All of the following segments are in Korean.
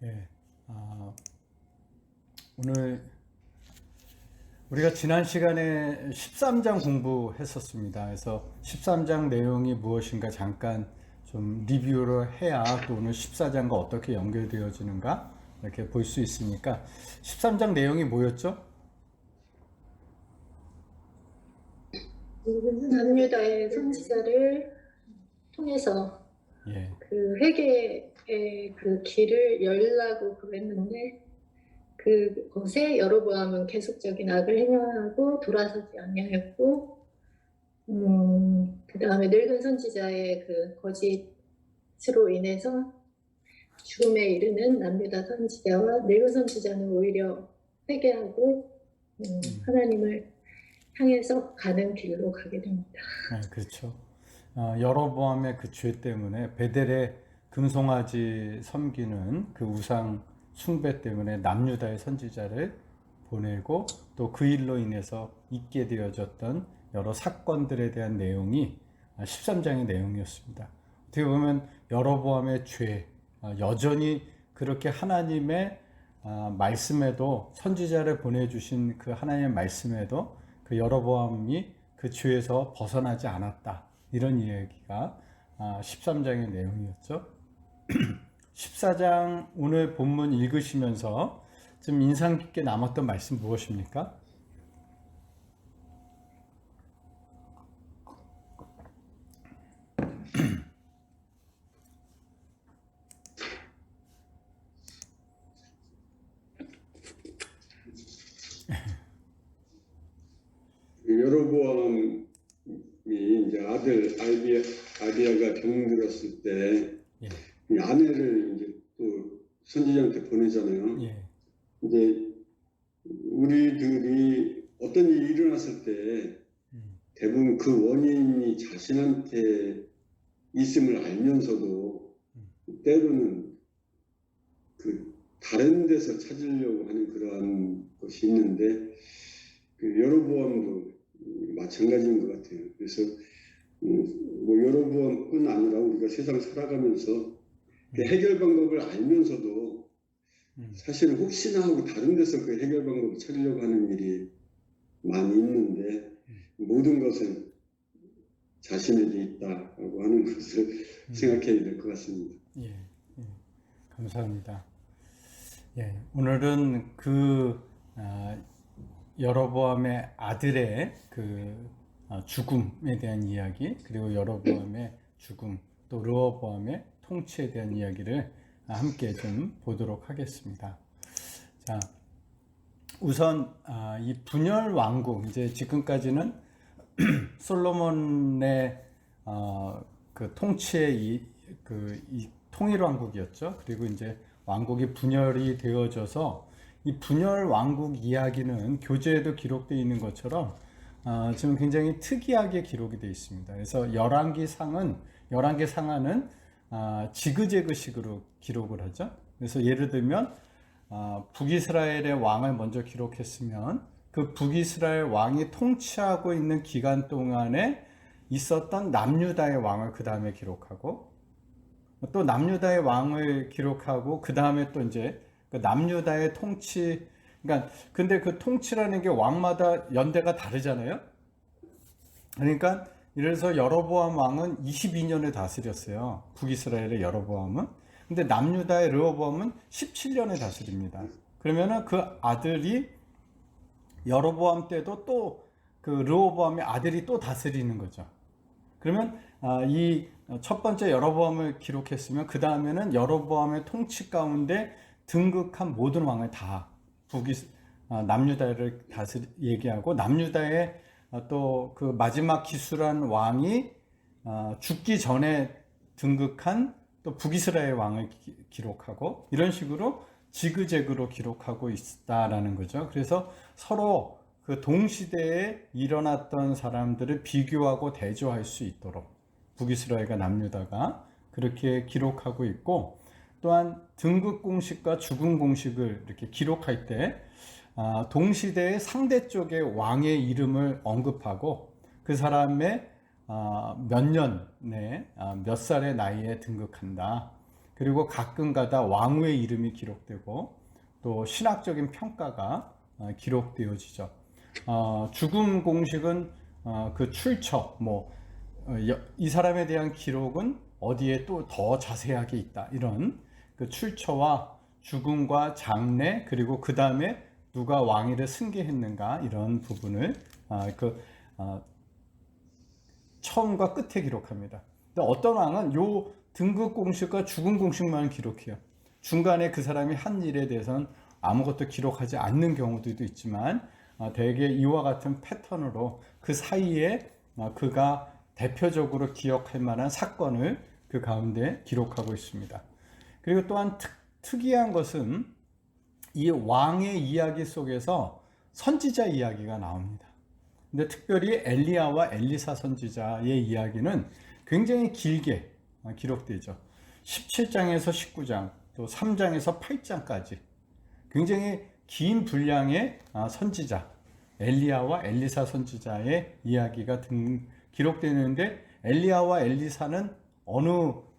예, 오늘 우리가 지난 시간에 13장 공부했었습니다. 그래서 13장 내용이 무엇인가 잠깐 좀 리뷰를 해야 또 오늘 14장과 어떻게 연결되어지는가 이렇게 볼 수 있으니까 13장 내용이 뭐였죠? 남유다의 선지자를 통해서 예, 그 회개의 그 길을 열라고 그랬는데 그것에 여로보암은 계속적인 악을 행하고 돌아서지 아니하였고 그 다음에 늙은 선지자의 그 거짓으로 인해서 죽음에 이르는 남유다 선지자와 늙은 선지자는 오히려 회개하고 하나님을 향해서 가는 길로 가게 됩니다. 그렇죠. 여로보암의 그 죄 때문에 베델의 금송아지 섬기는 그 우상 숭배 때문에 남유다의 선지자를 보내고 또 그 일로 인해서 있게 되어졌던 여러 사건들에 대한 내용이 13장의 내용이었습니다. 어떻게 보면 여로보암의 죄, 여전히 그렇게 하나님의 말씀에도 선지자를 보내주신 그 하나님의 말씀에도 그 여로보암이 그 죄에서 벗어나지 않았다. 이런 이야기가 13장의 내용이었죠. 14장 오늘 본문 읽으시면서 좀 인상 깊게 남았던 말씀 무엇입니까? 여로보암이 이제 아들 아비야가 병들었을 때 예. 아내를 이제 또 선지자한테 보내잖아요. 예. 이제 우리들이 어떤 일이 일어났을 때 대부분 그 원인이 자신한테 있음을 알면서도 때로는 그 다른 데서 찾으려고 하는 그러한 것이 있는데 그 여로보암도 마찬가지인 것 같아요. 그래서 뭐 여로보암뿐 아니라 우리가 세상 살아가면서 그 해결 방법을 알면서도 사실은 혹시나 하고 다른 데서 그 해결 방법을 찾으려고 하는 일이 많이 있는데 모든 것은 자신에게 있다라고 하는 것을 생각해야 될 것 같습니다. 예, 예, 감사합니다. 예, 오늘은 그 여로보암의 아들의 그 죽음에 대한 이야기, 그리고 여로보암의 죽음, 또 르호보암의 통치에 대한 이야기를 함께 좀 보도록 하겠습니다. 자, 우선 이 분열 왕국, 이제 지금까지는 솔로몬의 그 통치의 이 통일 왕국이었죠. 그리고 이제 왕국이 분열이 되어져서 이 분열 왕국 이야기는 교재에도 기록되어 있는 것처럼 지금 굉장히 특이하게 기록이 되어 있습니다. 그래서 열왕기 상하는 지그재그식으로 기록을 하죠. 그래서 예를 들면 북이스라엘의 왕을 먼저 기록했으면 그 북이스라엘 왕이 통치하고 있는 기간 동안에 있었던 남유다의 왕을 그 다음에 기록하고 또 남유다의 왕을 기록하고 그 다음에 또 이제 그 남유다의 통치, 그러니까 근데 그 통치라는 게 왕마다 연대가 다르잖아요. 그러니까 예를 들어서 여로보암 왕은 22년을 다스렸어요. 북이스라엘의 여로보암은. 근데 남유다의 르호보암은 17년을 다스립니다. 그러면은 그 아들이 여로보암 때도 또 그 르호보암의 아들이 또 다스리는 거죠. 그러면 이 첫 번째 여로보암을 기록했으면 그 다음에는 여로보암의 통치 가운데 등극한 모든 왕을 다 남유다를 얘기하고 남유다의 또 그 마지막 기술한 왕이 죽기 전에 등극한 또 북이스라엘 왕을 기록하고 이런 식으로 지그재그로 기록하고 있다라는 거죠. 그래서 서로 그 동시대에 일어났던 사람들을 비교하고 대조할 수 있도록 북이스라엘과 남유다가 그렇게 기록하고 있고, 또한 등극 공식과 죽음 공식을 이렇게 기록할 때 동시대의 상대 쪽의 왕의 이름을 언급하고 그 사람의 몇 년에 몇 살의 나이에 등극한다. 그리고 가끔가다 왕후의 이름이 기록되고 또 신학적인 평가가 기록되어지죠. 죽음 공식은 그 출처, 이 사람에 대한 기록은 어디에 또 더 자세하게 있다. 이런 그 출처와 죽음과 장래, 그리고 그 다음에 누가 왕위를 승계했는가, 이런 부분을 처음과 끝에 기록합니다. 근데 어떤 왕은 요 등극 공식과 죽음 공식만 기록해요. 중간에 그 사람이 한 일에 대해서는 아무것도 기록하지 않는 경우들도 있지만 대개 이와 같은 패턴으로 그 사이에 그가 대표적으로 기억할 만한 사건을 그 가운데 기록하고 있습니다. 그리고 또한 특이한 것은 이 왕의 이야기 속에서 선지자 이야기가 나옵니다. 근데 특별히 엘리야와 엘리사 선지자의 이야기는 굉장히 길게 기록되죠. 17장에서 19장, 또 3장에서 8장까지 굉장히 긴 분량의 선지자, 엘리야와 엘리사 선지자의 이야기가 기록되는데, 엘리야와 엘리사는 어느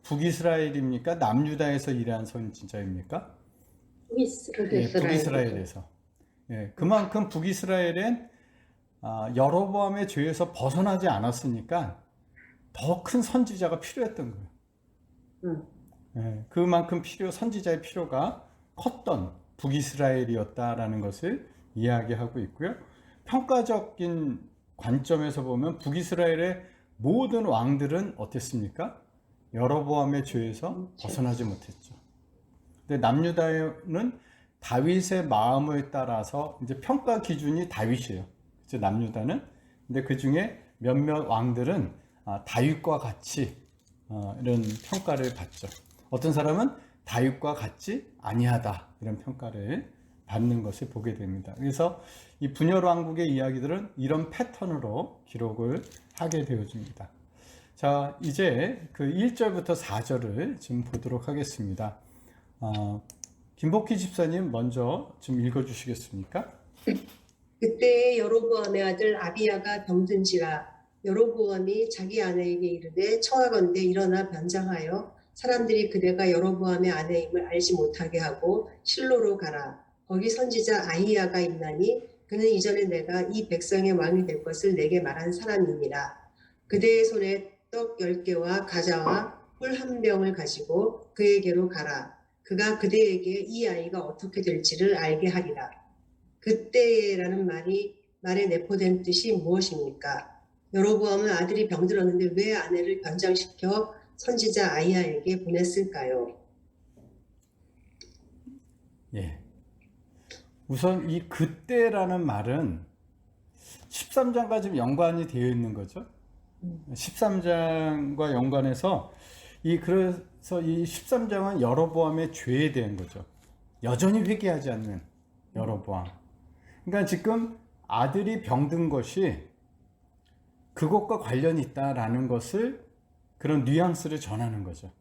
북이스라엘입니까? 남유다에서 일한 선지자입니까? 북이스라엘에서. 그만큼 북이스라엘은 여로보암의 죄에서 벗어나지 않았으니까 더 큰 선지자가 필요했던 거예요. 그만큼 선지자의 필요가 컸던 북이스라엘이었다라는 것을 이야기하고 있고요. 평가적인 관점에서 보면 북이스라엘의 모든 왕들은 어땠습니까? 여로보암의 죄에서 벗어나지 못했죠. 근데 남유다는 다윗의 마음을 따라서 이제 평가 기준이 다윗이에요. 그렇죠? 남유다는. 근데 그 중에 몇몇 왕들은 다윗과 같이 이런 평가를 받죠. 어떤 사람은 다윗과 같이 아니하다, 이런 평가를 받는 것을 보게 됩니다. 그래서 이 분열 왕국의 이야기들은 이런 패턴으로 기록을 하게 되어집니다. 자, 이제 그 1절부터 4절을 지금 보도록 하겠습니다. 김복희 집사님 먼저 좀 읽어주시겠습니까? 그때에 여로보암의 아들 아비야가 병든지라. 여로보암이 자기 아내에게 이르되 청하건대 일어나 변장하여 사람들이 그대가 여로보암의 아내임을 알지 못하게 하고 실로로 가라. 거기 선지자 아히야가 있나니 그는 이전에 내가 이 백성의 왕이 될 것을 내게 말한 사람이니라. 그대의 손에 떡 10개와 가자와 꿀 한 병을 가지고 그에게로 가라. 그가 그대에게 이 아이가 어떻게 될지를 알게 하리라. 그때라는 말에 내포된 뜻이 무엇입니까? 여로보암은 아들이 병들었는데 왜 아내를 변장시켜 선지자 아히야에게 보냈을까요? 예. 우선 이 그때라는 말은 13장과 지금 연관이 되어 있는 거죠. 13장과 연관해서 그래서 이 13장은 여로보암의 죄에 대한 거죠. 여전히 회개하지 않는 여로보암. 그러니까 지금 아들이 병든 것이 그것과 관련이 있다라는 것을, 그런 뉘앙스를 전하는 거죠.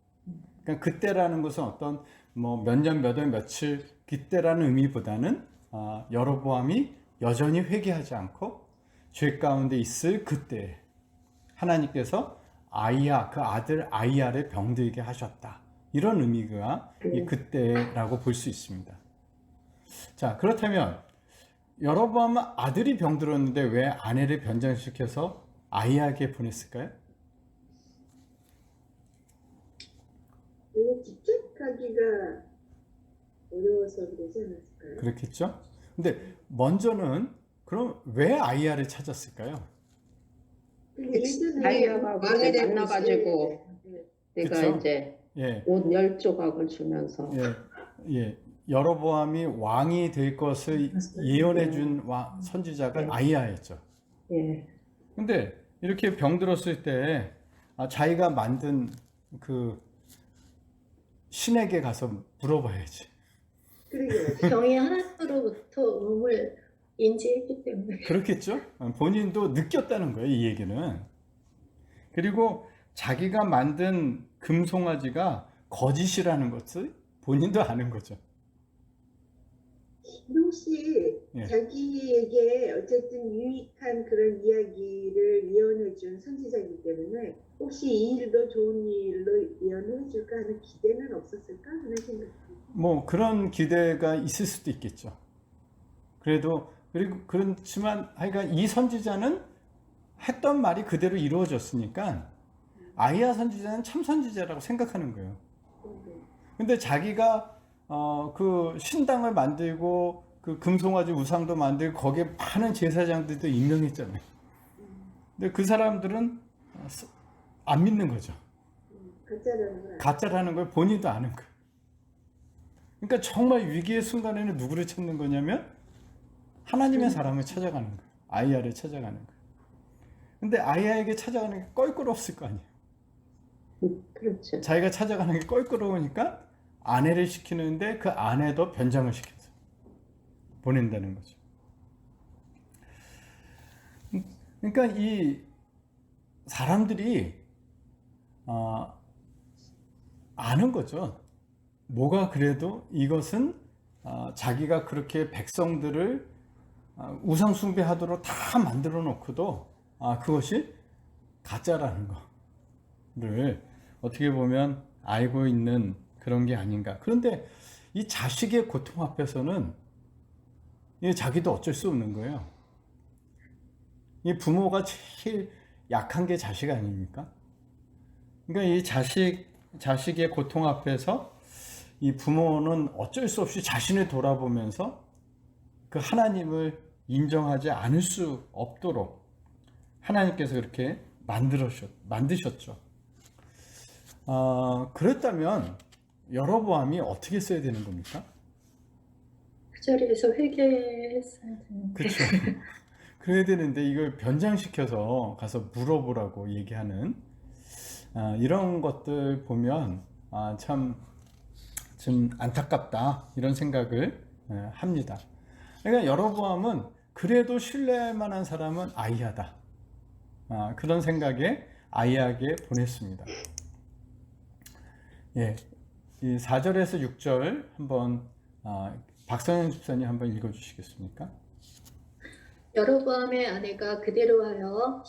그러니까 그때라는 것은 어떤 몇 년, 몇 월, 며칠 그때라는 의미보다는 여로보암이 여전히 회개하지 않고 죄 가운데 있을 그때 하나님께서 그 아들 아히야를 병들게 하셨다, 이런 의미가 이 그때라고 볼 수 있습니다. 자, 그렇다면 여로보암은 아들이 병들었는데 왜 아내를 변장시켜서 아히야에게 보냈을까요? 직접 가기가 어려워서 그러지 않았을까요? 그렇겠죠? 근데 먼저는 그럼 왜 아히야를 찾았을까요? 아이야가 왕에 대한 만나가지고 내가 그쵸? 이제 예, 옷 10조각을 주면서 예. 여로보암이 왕이 될 것을 예언해 준 선지자가 아히야였죠. 예. 근데 이렇게 병들었을 때 자기가 만든 그 신에게 가서 물어봐야지. 그러게요. 병이 하나로부터 몸을 인지했기 때문에. 그렇겠죠? 본인도 느꼈다는 거예요, 이 얘기는. 그리고 자기가 만든 금송아지가 거짓이라는 것을 본인도 아는 거죠. 근데 혹시 예. 자기에게 어쨌든 유익한 그런 이야기를 예언해준 선지자이기 때문에 혹시 이 일도 좋은 일로 예언해줄까 하는 기대는 없었을까 하는 생각이 뭐 그런 기대가 있을 수도 있겠죠. 그리고 그렇지만 하여간 이 선지자는 했던 말이 그대로 이루어졌으니까 아이야 선지자는 참 선지자라고 생각하는 거예요. 듭니다. 근데 자기가 그 신당을 만들고 그 금송아지 우상도 만들고 거기에 많은 제사장들도 임명했잖아요. 근데 그 사람들은 안 믿는 거죠. 가짜라는 걸 가짜라는 걸 본인도 아는 거예요. 그러니까 정말 위기의 순간에는 누구를 찾는 거냐면 하나님의 사람을 찾아가는 거예요. 아이야를 찾아가는 거예요. 근데 아이야에게 찾아가는 게 껄끄러웠을 거 아니에요. 그렇죠. 자기가 찾아가는 게 껄끄러우니까 아내를 시키는데 그 아내도 변장을 시켜서 보낸다는 거죠. 그러니까 이 사람들이 아는 거죠. 뭐가 그래도 이것은 자기가 그렇게 백성들을 우상 숭배하도록 다 만들어 놓고도 그것이 가짜라는 거를 어떻게 보면 알고 있는 그런 게 아닌가. 그런데 이 자식의 고통 앞에서는 자기도 어쩔 수 없는 거예요. 이 부모가 제일 약한 게 자식 아닙니까? 그러니까 이 자식의 고통 앞에서 이 부모는 어쩔 수 없이 자신을 돌아보면서 그 하나님을 인정하지 않을 수 없도록 하나님께서 그렇게 만드셨죠. 그랬다면 여로보암이 어떻게 써야 되는 겁니까? 그 자리에서 회개했어야 되는데. 그렇죠. 그래야 되는데 이걸 변장시켜서 가서 물어보라고 얘기하는 이런 것들 보면 참 좀 안타깝다 이런 생각을 합니다. 그러니까 여로보암은 그래도 신뢰할 만한 사람은 아이야다. 그런 생각에 아이야에게 보냈습니다. 예, 이 4절에서 6절 한번 박선영 집사님 한번 읽어주시겠습니까? 여로보암의 아내가 그대로 하여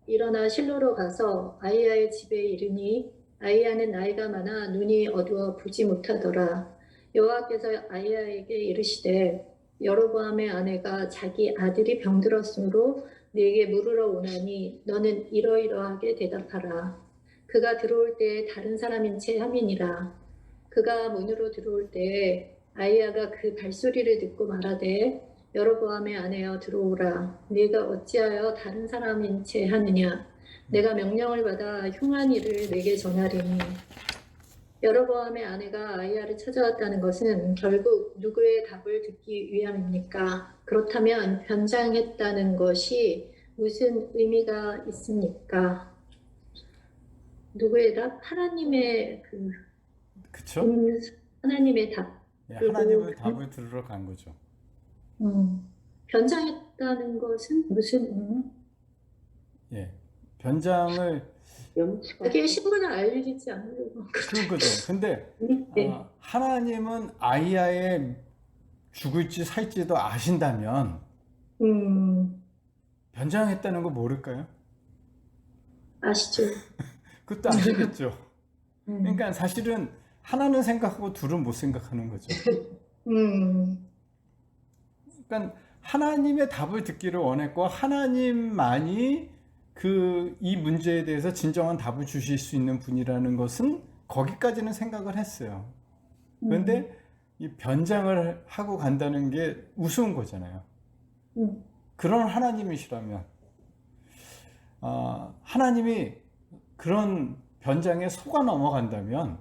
일어나 실로로 가서 아이야의 집에 이르니 아이야는 나이가 많아 눈이 어두워 보지 못하더라. 여호와께서 아이야에게 이르시되 여로보암의 아내가 자기 아들이 병들었으므로 네게 물으러 오나니 너는 이러이러하게 대답하라. 그가 들어올 때에 다른 사람인 채 함이니라. 그가 문으로 들어올 때에 아이야가 그 발소리를 듣고 말하되 여로보암의 아내여 들어오라. 네가 어찌하여 다른 사람인 채 하느냐. 내가 명령을 받아 흉한 일을 내게 전하리니. 여로보암의 아내가 아이야를 찾아왔다는 것은 결국 누구의 답을 듣기 위함입니까? 그렇다면 변장했다는 것이 무슨 의미가 있습니까? 누구의 답? 하나님의 그쵸? 하나님의 답. 예, 하나님의 답을 들으러 간 거죠. 변장했다는 것은 무슨 예, 변장을 염치가 자기의 신분을 알리지 않으려고 그런 거죠. 근데 네. 하나님은 아이야의 죽을지 살지도 아신다면 변장했다는 거 모를까요? 아시죠? 그것도 아시겠죠. 그러니까 사실은 하나는 생각하고 둘은 못 생각하는 거죠. 그러니까 하나님의 답을 듣기를 원했고 하나님만이 이 문제에 대해서 진정한 답을 주실 수 있는 분이라는 것은 거기까지는 생각을 했어요. 그런데 이 변장을 하고 간다는 게 우스운 거잖아요. 그런 하나님이시라면 하나님이 그런 변장에 속아 넘어간다면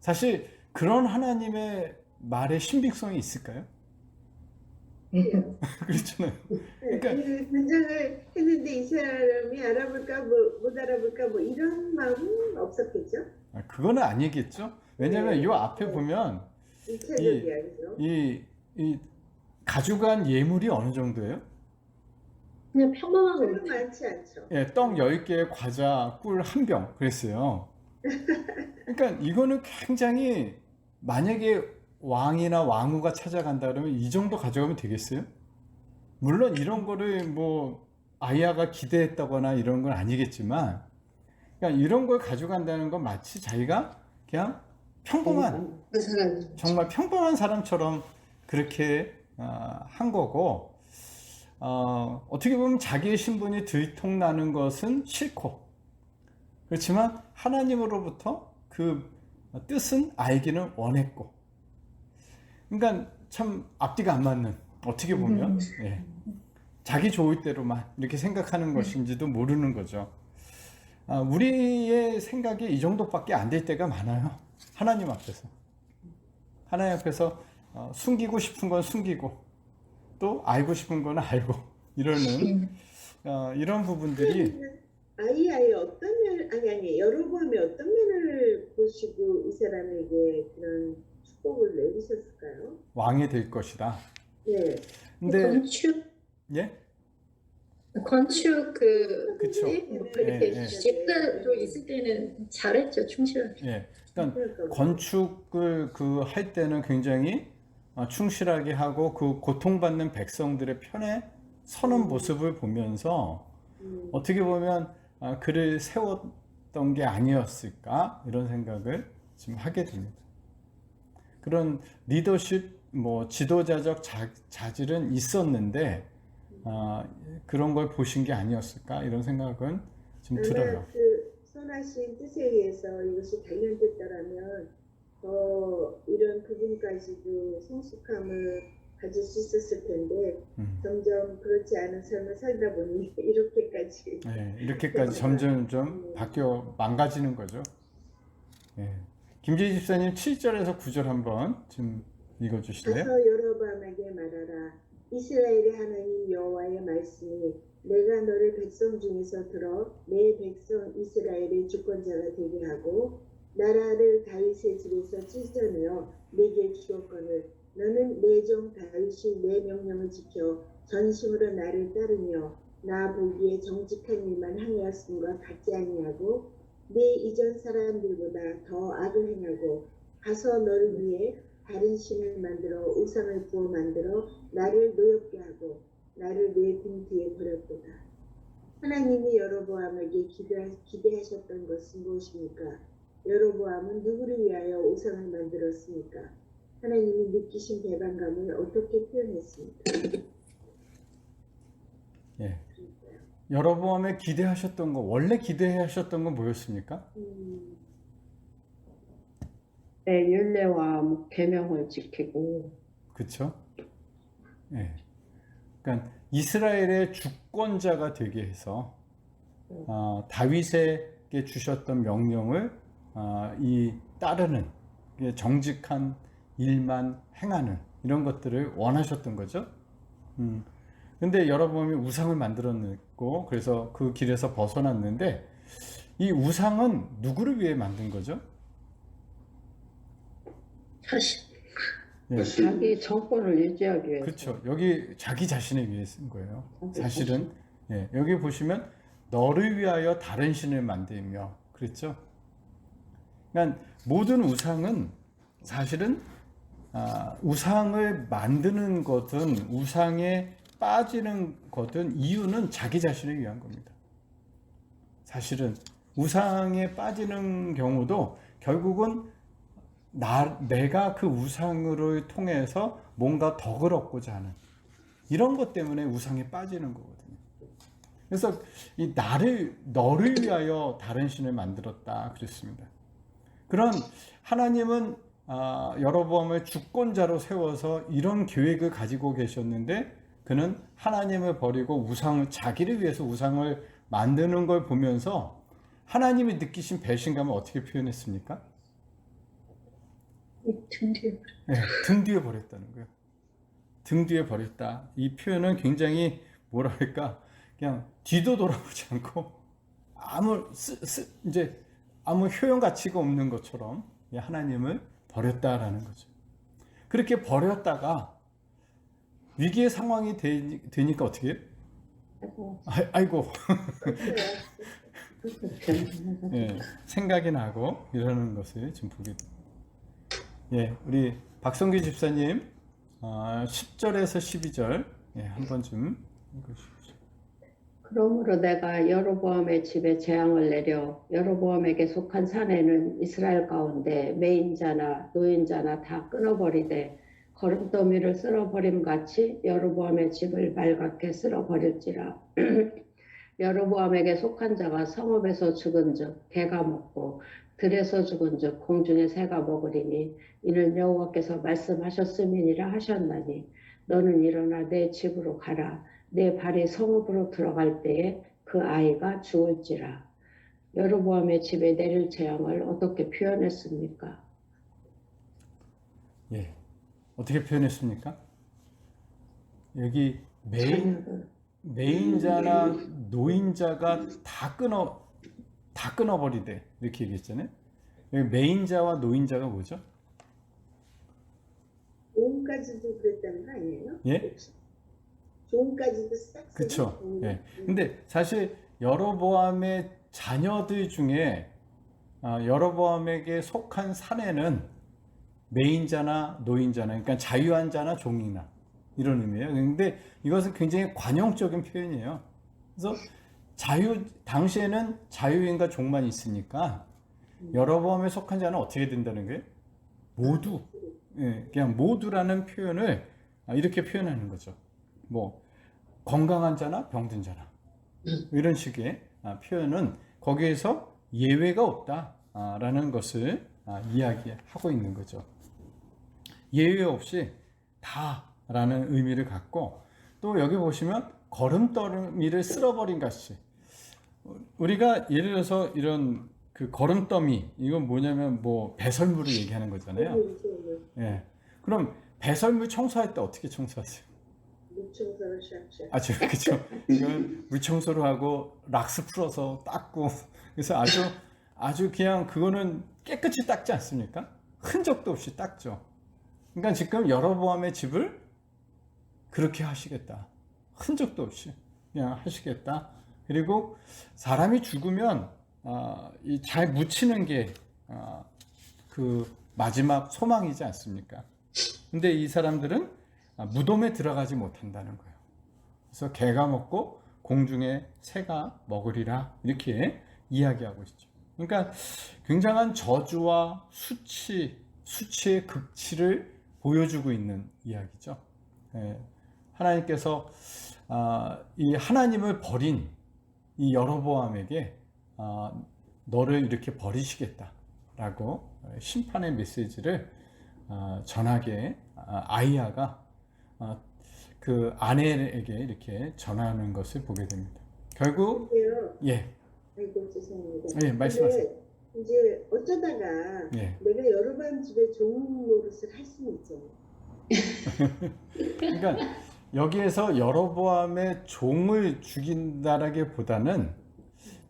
사실 그런 하나님의 말에 신빙성이 있을까요? 그렇잖아요. 그러니까 그 변장을 했는데 이 사람이 알아볼까 못 알아볼까 이런 마음은 없었겠죠? 그거는 아니겠죠. 왜냐하면 이 앞에 보면 2차적이야, 그죠? 이 가져간 예물이 어느 정도예요? 그냥 평범한 별로 거. 많지 않죠. 예, 떡 10개, 과자, 꿀 1병 그랬어요. 그러니까 이거는 굉장히 만약에 왕이나 왕후가 찾아간다 그러면 이 정도 가져가면 되겠어요? 물론 이런 거를 뭐 아이야가 기대했다거나 이런 건 아니겠지만, 그러니까 이런 걸 가져간다는 건 마치 자기가 그냥 평범한, 그 사람 정말 평범한 사람처럼 그렇게 한 거고, 어떻게 보면 자기의 신분이 들통나는 것은 싫고, 그렇지만 하나님으로부터 그 뜻은 알기는 원했고, 그러니까 참 앞뒤가 안 맞는, 어떻게 보면 예, 자기 좋을 대로만 이렇게 생각하는 것인지도 모르는 거죠. 우리의 생각이 이 정도밖에 안 될 때가 많아요. 하나님 앞에서. 하나님 앞에서 숨기고 싶은 건 숨기고 또 알고 싶은 건 알고 이러는 이런 부분들이 아이야의 어떤 면, 아니, 여로보암의 어떤 면을 보시고 이 사람에게 그런 축복을 내리셨을까요? 왕이 될 것이다. 네. 근데 건축 예? 그쵸. 이렇게 예, 예. 집가도 있을 때는 잘했죠, 충실하게. 예. 그러니까 그러니까 건축을 그 할 때는 굉장히 충실하게 하고 그 고통받는 백성들의 편에 서는 모습을 보면서 어떻게 보면 그를 세웠던 게 아니었을까 이런 생각을 지금 하게 됩니다. 그런 리더십, 뭐 지도자적 자질은 있었는데 그런 걸 보신 게 아니었을까 이런 생각은 좀 들어요. 아마 그 선하신 뜻에 의해서 이것이 단련됐다라면 더 이런 부분까지도 성숙함을 가질 수 있었을 텐데 점점 그렇지 않은 삶을 살다 보니 이렇게까지 네, 이렇게까지 점점 바뀌어 망가지는 거죠. 예. 김재희 집사님 7절에서 9절 한번 좀 읽어주실래요? 가서 여로보암에게 말하라. 이스라엘의 하나님 여호와의 말씀이 내가 너를 백성 중에서 들어 내 백성 이스라엘의 주권자가 되게 하고 나라를 다윗의 집에서 찢어내어 내게 주었거늘 너는 내 종 다윗이 내 명령을 지켜 전심으로 나를 따르며 나 보기에 정직한 일만 행하였음과 같지 아니하고 내 이전 사람들보다 더 악을 행하고 가서 너를 위해 다른 신을 만들어 우상을 부어 만들어 나를 노엽게 하고 나를 내 등 뒤에 버렸도다. 하나님이 여로보암에게 기대하셨던 것은 무엇입니까? 여로보암은 누구를 위하여 우상을 만들었습니까? 하나님이 느끼신 배반감을 어떻게 표현했습니까? 예. 여로보암에 기대하셨던 거, 원래 기대하셨던 건 뭐였습니까? 내 율례와 뭐 계명을 지키고 그쵸? 예. 그러니까 이스라엘의 주권자가 되게 해서 다윗에게 주셨던 명령을 따르는 정직한 일만 행하는 이런 것들을 원하셨던 거죠. 근데 여러분이 우상을 만들었고 그래서 그 길에서 벗어났는데 이 우상은 누구를 위해 만든 거죠? 사실 예. 자기 정권을 유지하기 위해서. 그렇죠. 여기 자기 자신을 위해 쓴 거예요. 사실은 예, 여기 보시면 너를 위하여 다른 신을 만들며 그랬죠. 그러니까 모든 우상은 사실은 우상을 만드는 것은 우상에 빠지는 것은 이유는 자기 자신을 위한 겁니다. 사실은 우상에 빠지는 경우도 결국은 내가 그 우상을 통해서 뭔가 덕을 얻고자 하는 이런 것 때문에 우상에 빠지는 거거든요. 그래서 이 너를 위하여 다른 신을 만들었다 그랬습니다. 그런 하나님은 여로보암을 주권자로 세워서 이런 계획을 가지고 계셨는데 그는 하나님을 버리고 자기를 위해서 우상을 만드는 걸 보면서 하나님이 느끼신 배신감을 어떻게 표현했습니까? 등 뒤에 네, 등 뒤에 버렸다는 거예요. 등 뒤에 버렸다. 이 표현은 굉장히 뭐랄까 그냥 뒤도 돌아보지 않고 이제 아무 효용 가치가 없는 것처럼 하나님을 버렸다라는 거죠. 그렇게 버렸다가 위기의 상황이 되니까 어떻게 해요? 아이고 예, 생각이 나고 이러는 것을 지금 보게 됩니다. 예, 우리 박성규 집사님 10절에서 12절 한번 좀 읽으십시오. 그러므로 내가 여로보암의 집에 재앙을 내려 여로보암에게 속한 사내는 이스라엘 가운데 매인자나 노인자나 다 끊어버리되 거름더미를 쓸어버림 같이 여로보암의 집을 말갛게 쓸어버릴지라. 여로보암에게 속한 자가 성읍에서 죽은즉 개가 먹고 들에서 죽은즉 공중의 새가 먹으리니 이는 여호와께서 말씀하셨음이니라 하셨나니 너는 일어나 내 집으로 가라. 내 발이 성읍으로 들어갈 때에 그 아이가 죽을지라. 여로보암의 집에 내릴 재앙을 어떻게 표현했습니까? 예, 어떻게 표현했습니까? 여기 매인자나 노인자가 다 끊어버리대 이렇게 얘기했잖아요. 여기 매인자와 노인자가 뭐죠? 종까지도 그랬다는 거 아니에요? 예? 종까지도 싹 그쵸. 쓰는 예. 근데 사실 여로보암의 자녀들 중에 여로보암에게 속한 사내는 매인자나 노인자나, 그러니까 자유한 자나 종이나 이런 의미예요. 근데 이것은 굉장히 관용적인 표현이에요. 그래서 당시에는 자유인과 종만 있으니까 여로보암에 속한 자는 어떻게 된다는 거예요? 모두. 예, 그냥 모두라는 표현을 이렇게 표현하는 거죠. 뭐 건강한 자나 병든 자나 이런 식의 표현은 거기에서 예외가 없다라는 것을 이야기하고 있는 거죠. 예외 없이 다라는 의미를 갖고, 또 여기 보시면 거름더미를 쓸어버린 같이, 우리가 예를 들어서 이런 그 거름더미, 이건 뭐냐면 뭐 배설물을 얘기하는 거잖아요. 예. 그럼 배설물 청소할 때 어떻게 청소하세요? 물청소를 샥샥. 그렇죠. 이건 물청소를 하고 락스 풀어서 닦고, 그래서 아주 그냥 그거는 깨끗이 닦지 않습니까? 흔적도 없이 닦죠. 그러니까 지금 여로보암의 집을 그렇게 하시겠다. 흔적도 없이 그냥 하시겠다. 그리고 사람이 죽으면 잘 묻히는 게 그 마지막 소망이지 않습니까? 근데 이 사람들은 무덤에 들어가지 못한다는 거예요. 그래서 개가 먹고 공중에 새가 먹으리라, 이렇게 이야기하고 있죠. 그러니까 굉장한 저주와 수치의 극치를 보여주고 있는 이야기죠. 하나님께서 이 하나님을 버린 이 여로보암에게 너를 이렇게 버리시겠다라고 심판의 메시지를 전하게 아이야가 그 아내에게 이렇게 전하는 것을 보게 됩니다. 결국 근데요. 예, 아이고 죄송합니다. 예, 말씀하세요. 근데 이제 어쩌다가 예. 내가 여로보암 집에 종 노릇을 할 수는 있잖아요. 그러니까 여기에서 여로보암의 종을 죽인다라기보다는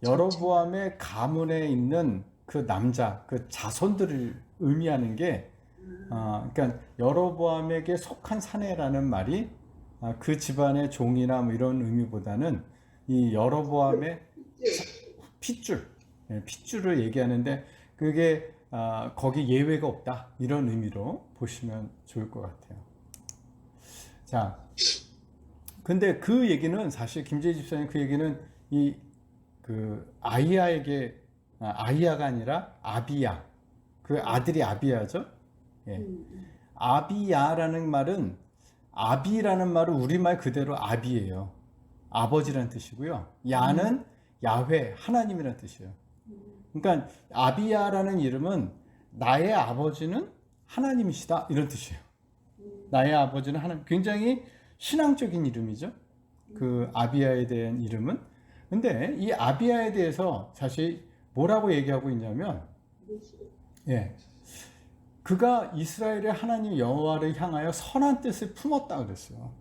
여로보암의 가문에 있는 그 남자, 그 자손들을 의미하는 게, 그러니까 여로보암에게 속한 사내라는 말이 그 집안의 종이나 뭐 이런 의미보다는 이 여로보암의 핏줄을 얘기하는데, 그게 거기 예외가 없다, 이런 의미로 보시면 좋을 것 같아요. 자, 근데 그 얘기는 사실 김재희 집사님 그 얘기는 그 아이야가 아니라 아비야, 그 아들이 아비야죠. 예. 아비야라는 말은, 아비라는 말은 우리말 그대로 아비예요. 아버지라는 뜻이고요. 야는 야훼, 하나님이라는 뜻이에요. 그러니까 아비야라는 이름은 나의 아버지는 하나님이시다, 이런 뜻이에요. 나의 아버지는 하나님. 굉장히 신앙적인 이름이죠. 그 아비야에 대한 이름은. 근데 이 아비야에 대해서 사실 뭐라고 얘기하고 있냐면, 예, 그가 이스라엘의 하나님 여호와를 향하여 선한 뜻을 품었다 그랬어요.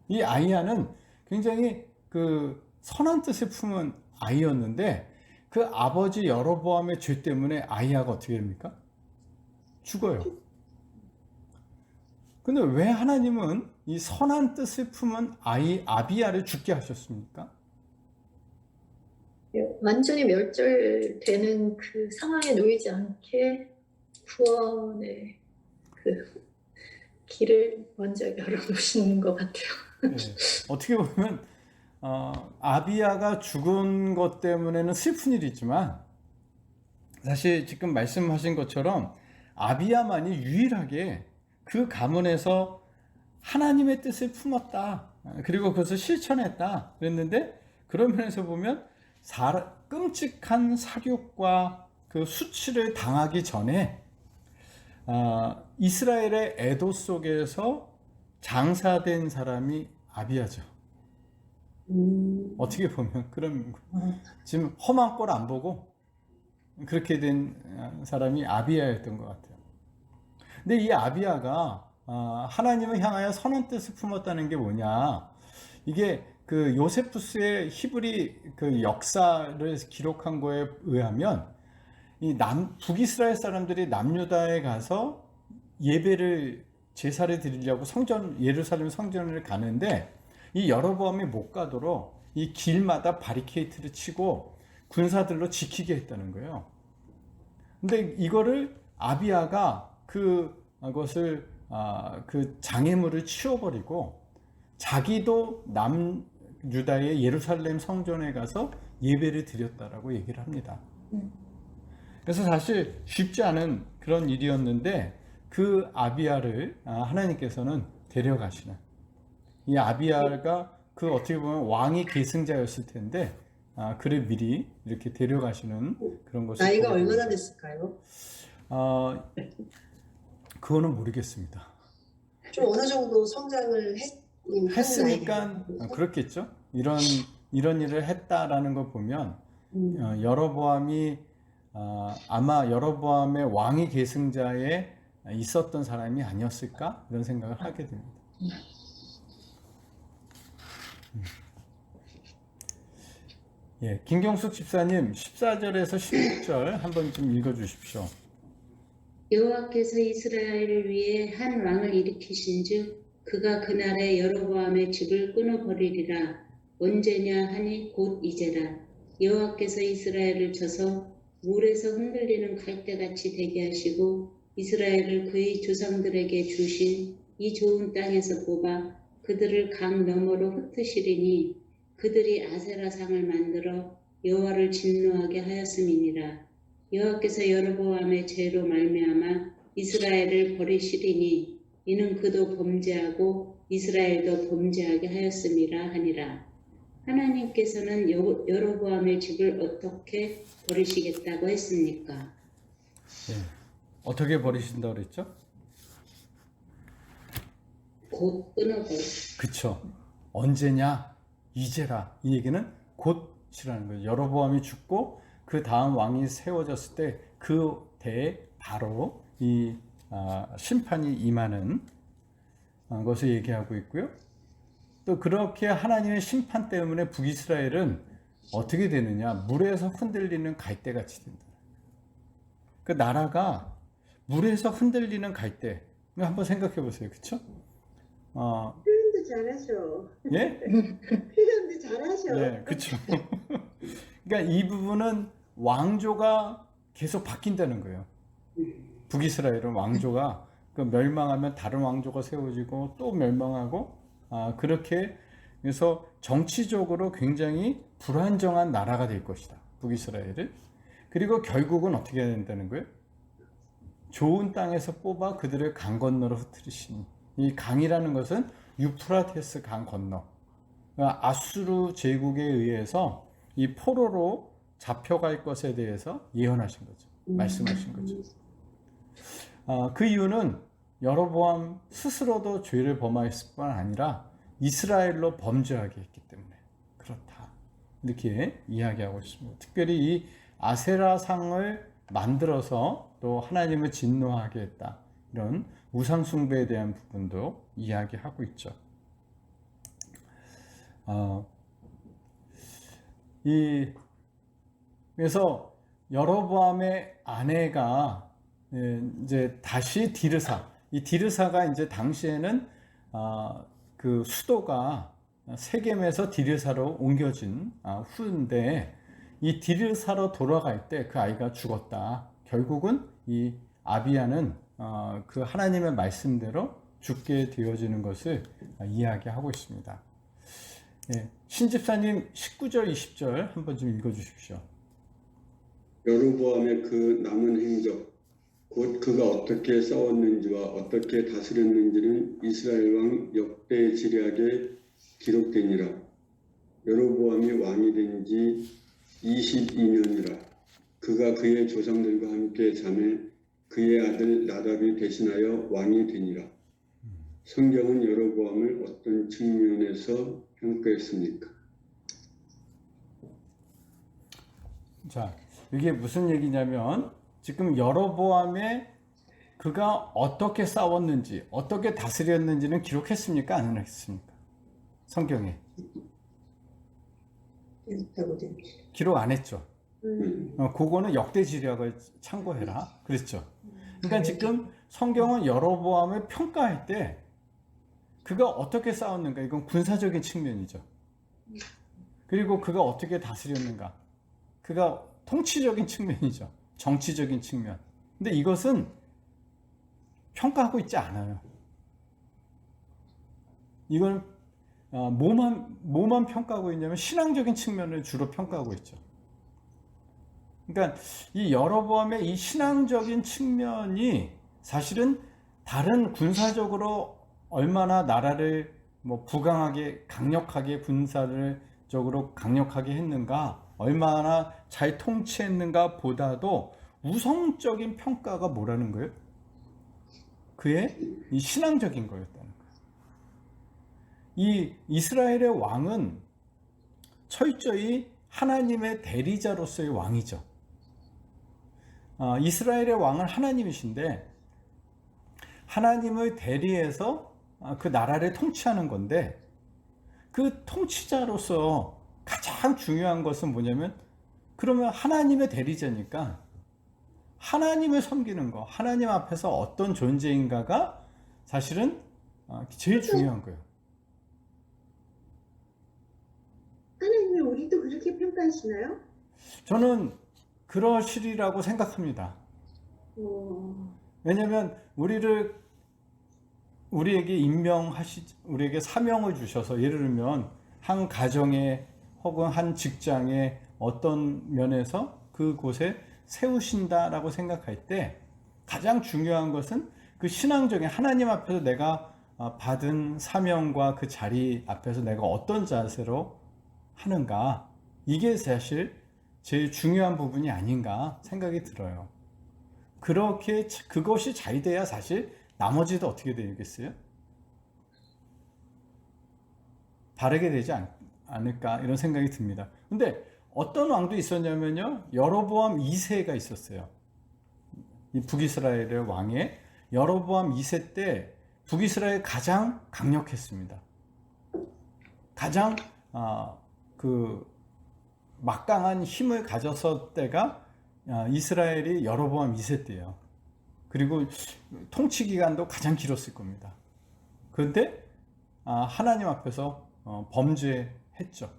이 아이야는 굉장히 그 선한 뜻을 품은 아이였는데, 그 아버지 여로보암의 죄 때문에 아이야가 어떻게 됩니까? 죽어요. 근데 왜 하나님은 이 선한 뜻을 품은 아비야를 죽게 하셨습니까? 완전히 멸절되는 그 상황에 놓이지 않게 구원의 그 길을 먼저 열어놓으시는 것 같아요. 예, 어떻게 보면 아비야가 죽은 것 때문에는 슬픈 일이지만 사실 지금 말씀하신 것처럼 아비야만이 유일하게 그 가문에서 하나님의 뜻을 품었다. 그리고 그것을 실천했다. 그랬는데 그런 면에서 보면 끔찍한 사육과 그 수치를 당하기 전에 이스라엘의 애도 속에서 장사된 사람이 아비야죠. 어떻게 보면 그런 지금 험한 꼴 안 보고 그렇게 된 사람이 아비야였던 것 같아요. 근데 이 아비야가 하나님을 향하여 선한 뜻을 품었다는 게 뭐냐? 이게 그 요세푸스의 히브리 그 역사를 기록한 거에 의하면 이 북이스라엘 사람들이 남유다에 가서 예배를 제사를 드리려고 예루살렘 성전을 가는데 이 여로보암이 못 가도록 이 길마다 바리케이트를 치고 군사들로 지키게 했다는 거예요. 근데 이거를 아비야가 그것을 그 장애물을 치워버리고 자기도 남유다의 예루살렘 성전에 가서 예배를 드렸다라고 얘기를 합니다. 그래서 사실 쉽지 않은 그런 일이었는데 그 아비야를 하나님께서는 데려가시는, 이 아비야가 그 어떻게 보면 왕이 계승자였을 텐데 그를 미리 이렇게 데려가시는 그런 것을 나이가 보게 얼마나 됩니다. 됐을까요? 그거는 모르겠습니다. 좀 어느 정도 성장을 했으니까 그렇겠죠. 이런 일을 했다라는 걸 보면 여로보암이 아마 여로보암의 왕위 계승자에 있었던 사람이 아니었을까 이런 생각을 하게 됩니다. 예, 김경숙 집사님 14절에서 16절 한번 좀 읽어주십시오. 여호와께서 이스라엘을 위해 한 왕을 일으키신즉 그가 그날에 여로보암의 집을 끊어버리리라. 언제냐 하니 곧 이제라. 여호와께서 이스라엘을 쳐서 물에서 흔들리는 갈대같이 되게 하시고 이스라엘을 그의 조상들에게 주신 이 좋은 땅에서 뽑아 그들을 강 너머로 흩으시리니 그들이 아세라상을 만들어 여호와를 진노하게 하였음이니라. 여호와께서 여로보암의 죄로 말미암아 이스라엘을 버리시리니 이는 그도 범죄하고 이스라엘도 범죄하게 하였음이라 하니라. 하나님께서는 여로보암의 집을 어떻게 버리시겠다고 했습니까? 예, 어떻게 버리신다고 그랬죠? 곧 끊어버려. 그쵸. 언제냐? 이제라. 이 얘기는 곧이라는 거예요. 여로보암이 죽고 그 다음 왕이 세워졌을 때 그 때에 바로 이 심판이 임하는 것을 얘기하고 있고요. 또 그렇게 하나님의 심판 때문에 북이스라엘은 어떻게 되느냐? 물에서 흔들리는 갈대같이 된다. 그 나라가 물에서 흔들리는 갈대. 한번 생각해 보세요. 그렇죠? 표현도 잘하셔. 예? 표현도 잘하셔. 네, 그렇죠. 그러니까 이 부분은 왕조가 계속 바뀐다는 거예요. 북이스라엘은 왕조가 그 멸망하면 다른 왕조가 세워지고 또 멸망하고 그렇게 그래서 정치적으로 굉장히 불안정한 나라가 될 것이다. 북이스라엘을. 그리고 결국은 어떻게 해야 된다는 거예요? 좋은 땅에서 뽑아 그들을 강 건너로 흩으시니 이 강이라는 것은 유프라테스 강 건너 아수르 제국에 의해서 이 포로로 잡혀갈 것에 대해서 예언하신 거죠. 말씀하신 거죠. 그 이유는 여로보암 스스로도 죄를 범하였을 뿐 아니라 이스라엘로 범죄하게 했기 때문에 그렇다. 이렇게 이야기하고 있습니다. 특별히 이 아세라상을 만들어서 또 하나님을 진노하게 했다. 이런 우상 숭배에 대한 부분도 이야기하고 있죠. 그래서 여로보암의 아내가 이제 다시 디르사, 이 디르사가 이제 당시에는 그 수도가 세겜에서 디르사로 옮겨진 후인데 이 디르사로 돌아갈 때 그 아이가 죽었다. 결국은 이 아비야는 그 하나님의 말씀대로 죽게 되어지는 것을 이야기하고 있습니다. 예, 신집사님 19절 20절 한번 좀 읽어주십시오. 여로보암의 그 남은 행적 곧 그가 어떻게 싸웠는지와 어떻게 다스렸는지는 이스라엘 왕 역대 지략에 기록되니라. 여로보암이 왕이 된 지 22년이라. 그가 그의 조상들과 함께 잠에 그의 아들 나답이 대신하여 왕이 되니라. 성경은 여로보암을 어떤 측면에서 평가했습니까? 자, 이게 무슨 얘기냐면 지금 여로보암의 그가 어떻게 싸웠는지 어떻게 다스렸는지는 기록했습니까? 안 했습니까? 성경에 있다고 됩니다. 기록 안 했죠. 그거는 역대지략을 참고해라 그랬죠. 그러니까 지금 성경은 여로보암을 평가할 때 그가 어떻게 싸웠는가, 이건 군사적인 측면이죠. 그리고 그가 어떻게 다스렸는가, 그가 통치적인 측면이죠. 정치적인 측면. 근데 이것은 평가하고 있지 않아요. 이건 뭐만 평가하고 있냐면 신앙적인 측면을 주로 평가하고 있죠. 그러니까 이 여로보암의 이 신앙적인 측면이 사실은 다른 군사적으로 얼마나 나라를 뭐 부강하게 강력하게 군사적으로 강력하게 했는가, 얼마나 잘 통치했는가 보다도 우성적인 평가가 뭐라는 거예요? 그의 이 신앙적인 거였다는 거예요. 이 이스라엘의 왕은 철저히 하나님의 대리자로서의 왕이죠. 이스라엘의 왕은 하나님이신데 하나님을 대리해서 그 나라를 통치하는 건데, 그 통치자로서 가장 중요한 것은 뭐냐면, 그러면 하나님의 대리자니까 하나님을 섬기는 거, 하나님 앞에서 어떤 존재인가가 사실은 제일 중요한 거예요. 하나님을 우리도 그렇게 평가하시나요? 저는 그러시리라고 생각합니다. 왜냐하면 우리에게 사명을 주셔서, 예를 들면 한 가정에 혹은 한 직장에 어떤 면에서 그곳에 세우신다라고 생각할 때 가장 중요한 것은 그 신앙적인, 하나님 앞에서 내가 받은 사명과 그 자리 앞에서 내가 어떤 자세로 하는가, 이게 사실 제일 중요한 부분이 아닌가 생각이 들어요. 그렇게 그것이 잘 돼야 사실 나머지도 어떻게 되겠어요? 바르게 되지 않을까 이런 생각이 듭니다. 근데 어떤 왕도 있었냐면요, 여로보암 2세가 있었어요. 이 북이스라엘의 왕의 여로보암 2세 때 북이스라엘 가장 강력했습니다. 가장 그 막강한 힘을 가졌을 때가 이스라엘이 여로보암 2세 때예요. 그리고 통치 기간도 가장 길었을 겁니다. 그런데 하나님 앞에서 범죄했죠.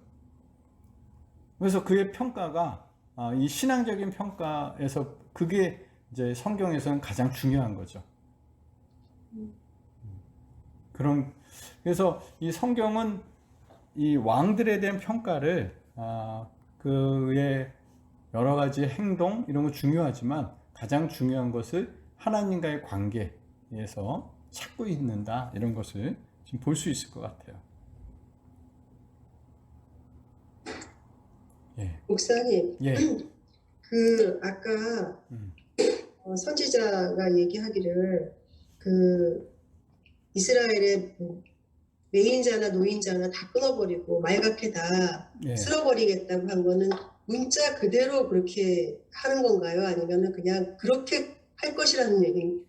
그래서 그의 평가가 이 신앙적인 평가에서 그게 이제 성경에서는 가장 중요한 거죠. 그래서 이 성경은 이 왕들에 대한 평가를 그의 여러 가지 행동 이런 거 중요하지만 가장 중요한 것을 하나님과의 관계에서 찾고 있는다, 이런 것을 지금 볼 수 있을 것 같아요. 예. 목사님, 예. 그 아까 선지자가 얘기하기를 그 이스라엘의 매인자나 노인자나 다 끊어버리고 말갛게 다 예. 쓸어버리겠다고 한 거는 문자 그대로 그렇게 하는 건가요? 아니면은 그냥 그렇게 할 것이라는 얘기,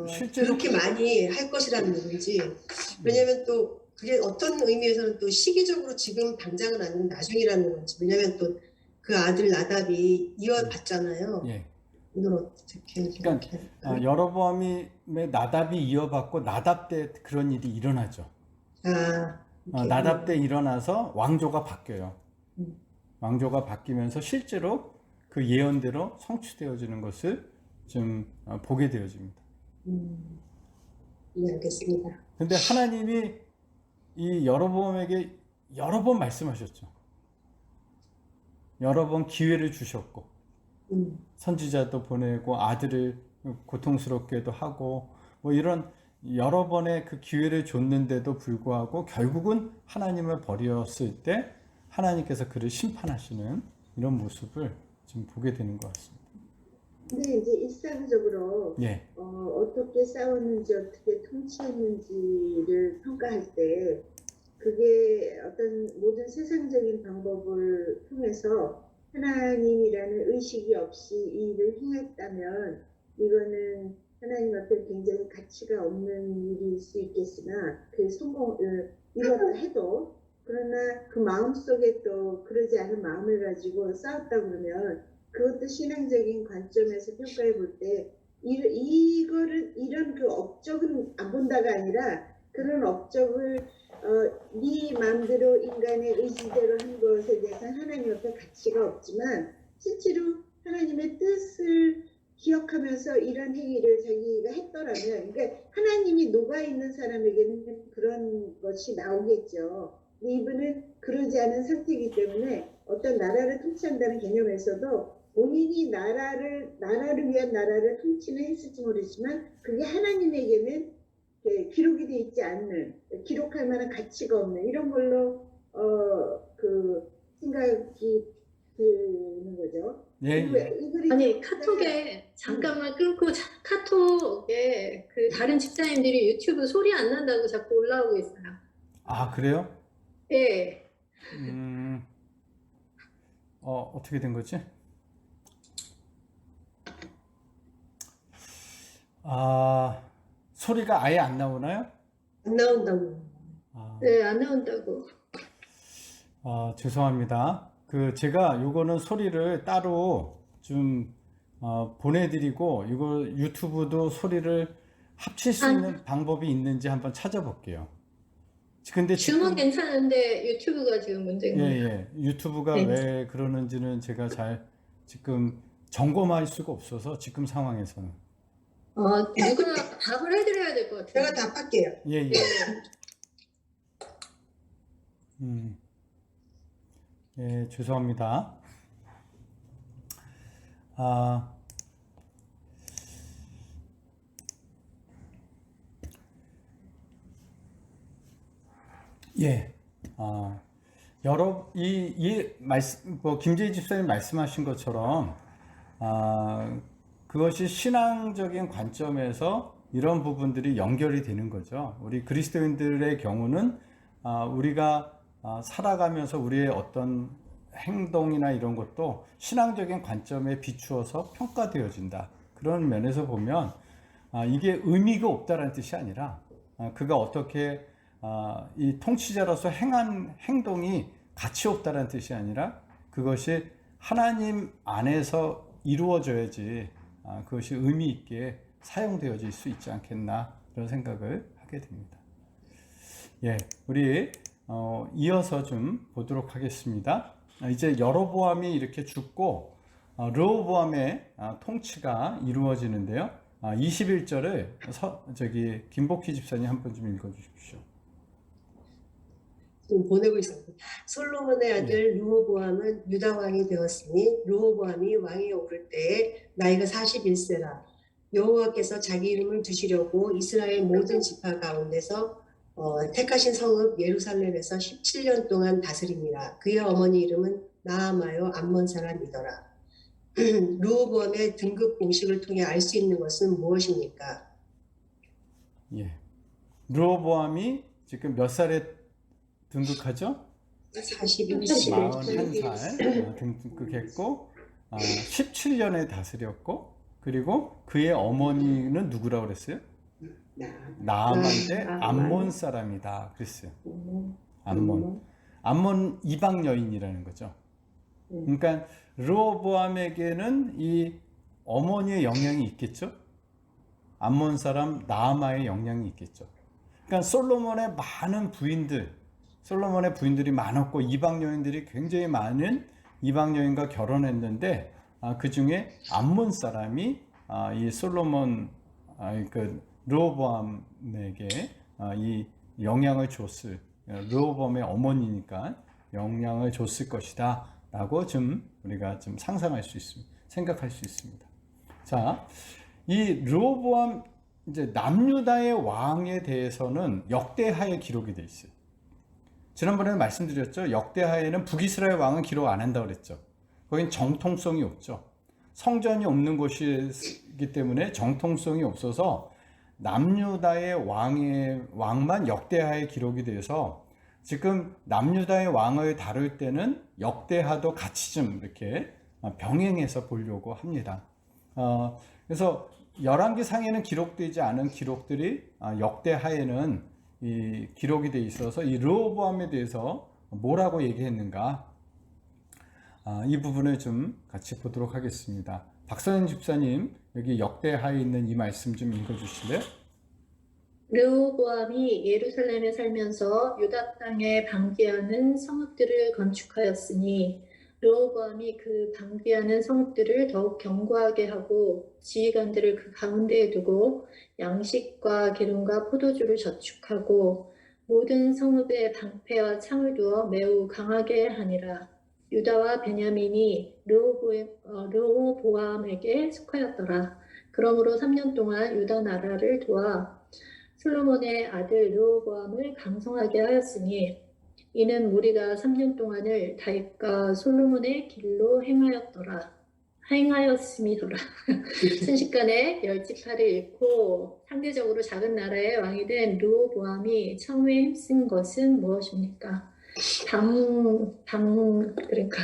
실제로 그렇게 많이 할 것이라는 얘기인지. 왜냐면 또 그게 어떤 의미에서는 또 시기적으로 지금 당장은 아니고 나중이라는 건지. 왜냐면 또 그 아들 나답이 이어받잖아요. 예. 이걸 어떻게 그러니까 여로보암의 나답이 이어받고 나답 때 그런 일이 일어나죠. 나답 때 일어나서 왕조가 바뀌어요. 왕조가 바뀌면서 실제로 그 예언대로 성취되어지는 것을 좀 보게 되어집니다. 네, 알겠습니다. 근데 하나님이 이 여로보암에게 여러 번 말씀하셨죠. 여러 번 기회를 주셨고 선지자도 보내고 아들을 고통스럽게도 하고 뭐 이런 여러 번의 그 기회를 줬는데도 불구하고 결국은 하나님을 버렸을 때 하나님께서 그를 심판하시는 이런 모습을 지금 보게 되는 것 같습니다. 근데 이제 일상적으로 예, 어떻게 싸웠는지 어떻게 통치했는지를 평가할 때 그게 어떤 모든 세상적인 방법을 통해서 하나님이라는 의식이 없이 이 일을 행했다면 이거는 하나님 앞에 굉장히 가치가 없는 일일 수 있겠으나 그 성공을 이뤘다 해도 그러나 그 마음속에 또 그러지 않은 마음을 가지고 싸웠다 그러면 그것도 신앙적인 관점에서 평가해 볼 때 이거를 이런 그 업적은 안 본다가 아니라 그런 업적을 네 마음대로 인간의 의지대로 한 것에 대해서 하나님 앞에 가치가 없지만 실제로 하나님의 뜻을 기억하면서 이런 행위를 자기가 했더라면 그러니까 하나님이 녹아있는 사람에게는 그런 것이 나오겠죠. 근데 이분은 그러지 않은 상태이기 때문에 어떤 나라를 통치한다는 개념에서도 본인이 나라를 위한 나라를 통치는 했을지 모르지만 그게 하나님에게는 기록이 되어 있지 않는 기록할 만한 가치가 없는 이런 걸로 그 생각이 드는 거죠. 예, 예. 아니 카톡에 잠깐만 끊고 카톡에 그 다른 집사님들이 유튜브 소리 안 난다고 자꾸 올라오고 있어요. 아, 그래요? 예. 어떻게 된 거지? 아, 소리가 아예 안 나오나요? 안 나온다고. 아, 네, 안 나온다고. 죄송합니다. 제가 요거는 소리를 따로 좀 보내드리고 이거 유튜브도 소리를 합칠 수 있는 방법이 있는지 한번 찾아볼게요. 근데 줌은 괜찮은데 유튜브가 지금 문제인 거예요. 예, 유튜브가 네. 왜 그러는지는 제가 잘 지금 점검할 수가 없어서 지금 상황에서는. 누구나 답을 해드려야 될 것 같아요. 제가 답할게요. 예. 예, 죄송합니다. 예. 김재희 집사님 말씀하신 것처럼, 그것이 신앙적인 관점에서 이런 부분들이 연결이 되는 거죠. 우리 그리스도인들의 경우는, 우리가 살아가면서 우리의 어떤 행동이나 이런 것도 신앙적인 관점에 비추어서 평가되어진다. 그런 면에서 보면, 이게 의미가 없다라는 뜻이 아니라, 그가 어떻게 이 통치자로서 행한 행동이 가치 없다는 뜻이 아니라 그것이 하나님 안에서 이루어져야지 그것이 의미 있게 사용되어질 수 있지 않겠나 그런 생각을 하게 됩니다. 예, 우리 이어서 좀 보도록 하겠습니다. 이제 여로보암이 이렇게 죽고 르호보암의 통치가 이루어지는데요. 21절을 김복희 집사님 한 번 좀 읽어주십시오. 지금 보내고 있습니다. 솔로몬의 아들 르호보암은 유다 왕이 되었으니 르호보암이 왕에 오를 때에 나이가 41세라. 여호와께서 자기 이름을 두시려고 이스라엘 모든 지파 가운데서 택하신 성읍 예루살렘에서 17년 동안 다스립니다. 그의 어머니 이름은 나아마요 암몬 사람이더라. 르호보암의 등급 공식을 통해 알 수 있는 것은 무엇입니까? 예, 르호보암이 지금 몇 살에 등극하죠? 41살 등극했고 17년에 다스렸고 그리고 그의 어머니는 누구라고 그랬어요? 나아만데 암몬 사람이다 그랬어요. 암몬 이방 여인이라는 거죠. 그러니까 르호보암에게는 이 어머니의 영향이 있겠죠. 암몬 사람 나아마의 영향이 있겠죠. 그러니까 솔로몬의 많았고 이방 여인들이 굉장히 많은 이방 여인과 결혼했는데 그 중에 암몬 사람이 이 솔로몬 르호보암에게 이 영향을 줬을, 르호보암의 어머니니까 영향을 줬을 것이다 라고 좀 우리가 좀 상상할 수 있습니다. 생각할 수 있습니다. 자, 이 르호보암 이제 남유다의 왕에 대해서는 역대하에 기록이 돼 있어요. 지난번에 말씀드렸죠. 역대하에는 북이스라엘 왕은 기록 안 한다고 그랬죠. 거긴 정통성이 없죠. 성전이 없는 곳이기 때문에 정통성이 없어서 남유다의 왕만 역대하에 기록이 돼서 지금 남유다의 왕을 다룰 때는 역대하도 같이 좀 이렇게 병행해서 보려고 합니다. 그래서 열왕기상에는 기록되지 않은 기록들이 역대하에는 이 기록이 돼 있어서 이 르호보암에 대해서 뭐라고 얘기했는가, 이 부분을 좀 같이 보도록 하겠습니다. 박선영 집사님, 여기 역대하에 있는 이 말씀 좀 읽어주실래요? 르호보암이 예루살렘에 살면서 유다 땅에 방비하는 성읍들을 건축하였으니 르호보암이 그 방비하는 성읍들을 더욱 견고하게 하고 지휘관들을 그 가운데에 두고 양식과 기름과 포도주를 저축하고 모든 성읍에 방패와 창을 두어 매우 강하게 하니라. 유다와 베냐민이 르호보암에게 속하였더라. 그러므로 3년 동안 유다 나라를 도와 솔로몬의 아들 르호보암을 강성하게 하였으니 이는 무리가 3년 동안을 다윗과 솔로몬의 길로 행하였음이더라. 순식간에 10지파를 잃고 상대적으로 작은 나라의 왕이 된 르호보암이 처음에 힘쓴 것은 무엇입니까? 그러니까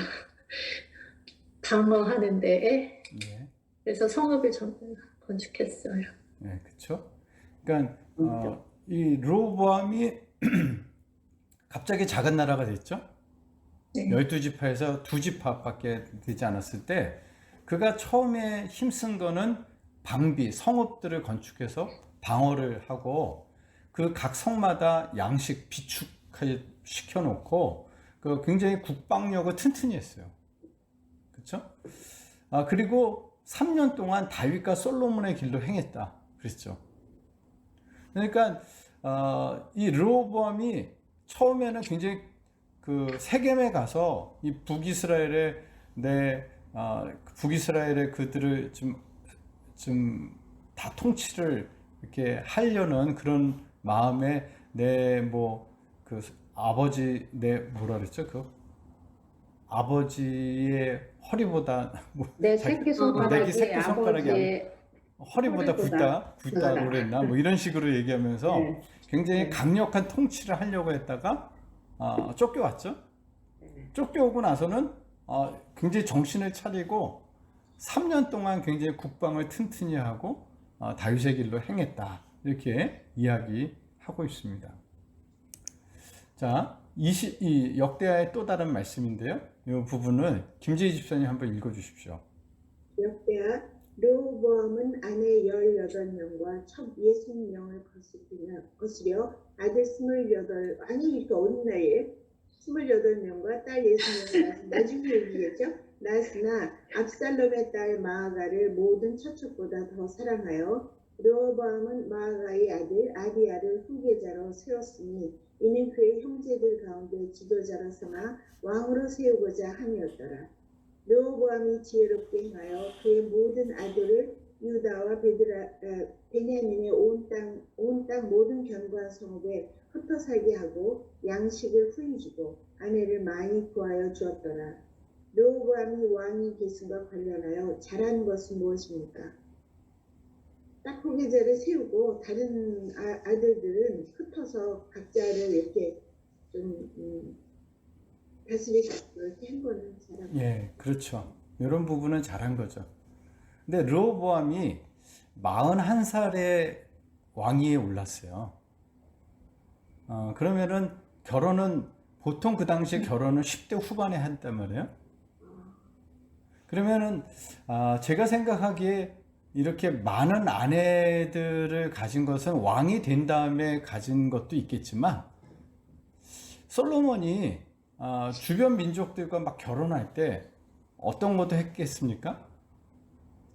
방어하는 데에. 네. 그래서 성읍을 건축했어요. 네, 그렇죠. 그러니까 이 르호보암이 갑자기 작은 나라가 됐죠. 네. 12지파에서 2지파밖에 되지 않았을 때 그가 처음에 힘쓴 거는 방비, 성읍들을 건축해서 방어를 하고 그 각 성마다 양식 비축시켜놓고 그 굉장히 국방력을 튼튼히 했어요. 그렇죠? 그리고 3년 동안 다윗과 솔로몬의 길로 행했다 그랬죠. 그러니까 이 르호보암이 처음에는 굉장히 그 세겜에 가서 이 북이스라엘의 그들을 좀 다 통치를 이렇게 하려는 그런 마음에 뭐라 그랬죠? 그 아버지의 허리보다 내 새끼손가락이 아버지의 허리보다 굵다고 그랬나? 뭐 이런 식으로 얘기하면서 네. 굉장히 강력한 통치를 하려고 했다가 쫓겨왔죠. 쫓겨오고 나서는 굉장히 정신을 차리고 3년 동안 굉장히 국방을 튼튼히 하고 다윗의 길로 행했다. 이렇게 이야기하고 있습니다. 자, 이 역대하의 또 다른 말씀인데요. 이 부분을 김재희 집사님 한번 읽어주십시오. 역대하 르호보암은 아내 18명과 첩 60명을 거스려 아들 28, 아니 이렇게 어린 나이에 28명과 딸 60명을 낳았으나 나중에 얘기겠죠? 낳았으나 압살롬의 딸 마아가를 모든 처첩보다 더 사랑하여 르호보암은 마아가의 아들 아비야를 후계자로 세웠으니 이는 그의 형제들 가운데 지도자로 삼아 왕으로 세우고자 함이었더라. 르호보암이 지혜롭게 행하여 그의 모든 아들을 유다와 베냐민의 온 땅 모든 견고한 성읍에 흩어 살게 하고 양식을 후히 주고 아내를 많이 구하여 주었더라. 르호보암이 왕이 계승과 관련하여 잘한 것은 무엇입니까? 딱 후계자를 세우고 다른 아들들은 흩어서 각자를 이렇게 좀 다스리고 이렇게 한 거는 잘한 거예요. 예, 그렇죠. 이런 부분은 잘한 거죠. 근데 르호보암이 41살에 왕위에 올랐어요. 그러면은 결혼은 보통 그 당시에 결혼은 10대 후반에 한단 말이에요. 그러면은 제가 생각하기에 이렇게 많은 아내들을 가진 것은 왕이 된 다음에 가진 것도 있겠지만 솔로몬이 주변 민족들과 막 결혼할 때 어떤 것도 했겠습니까?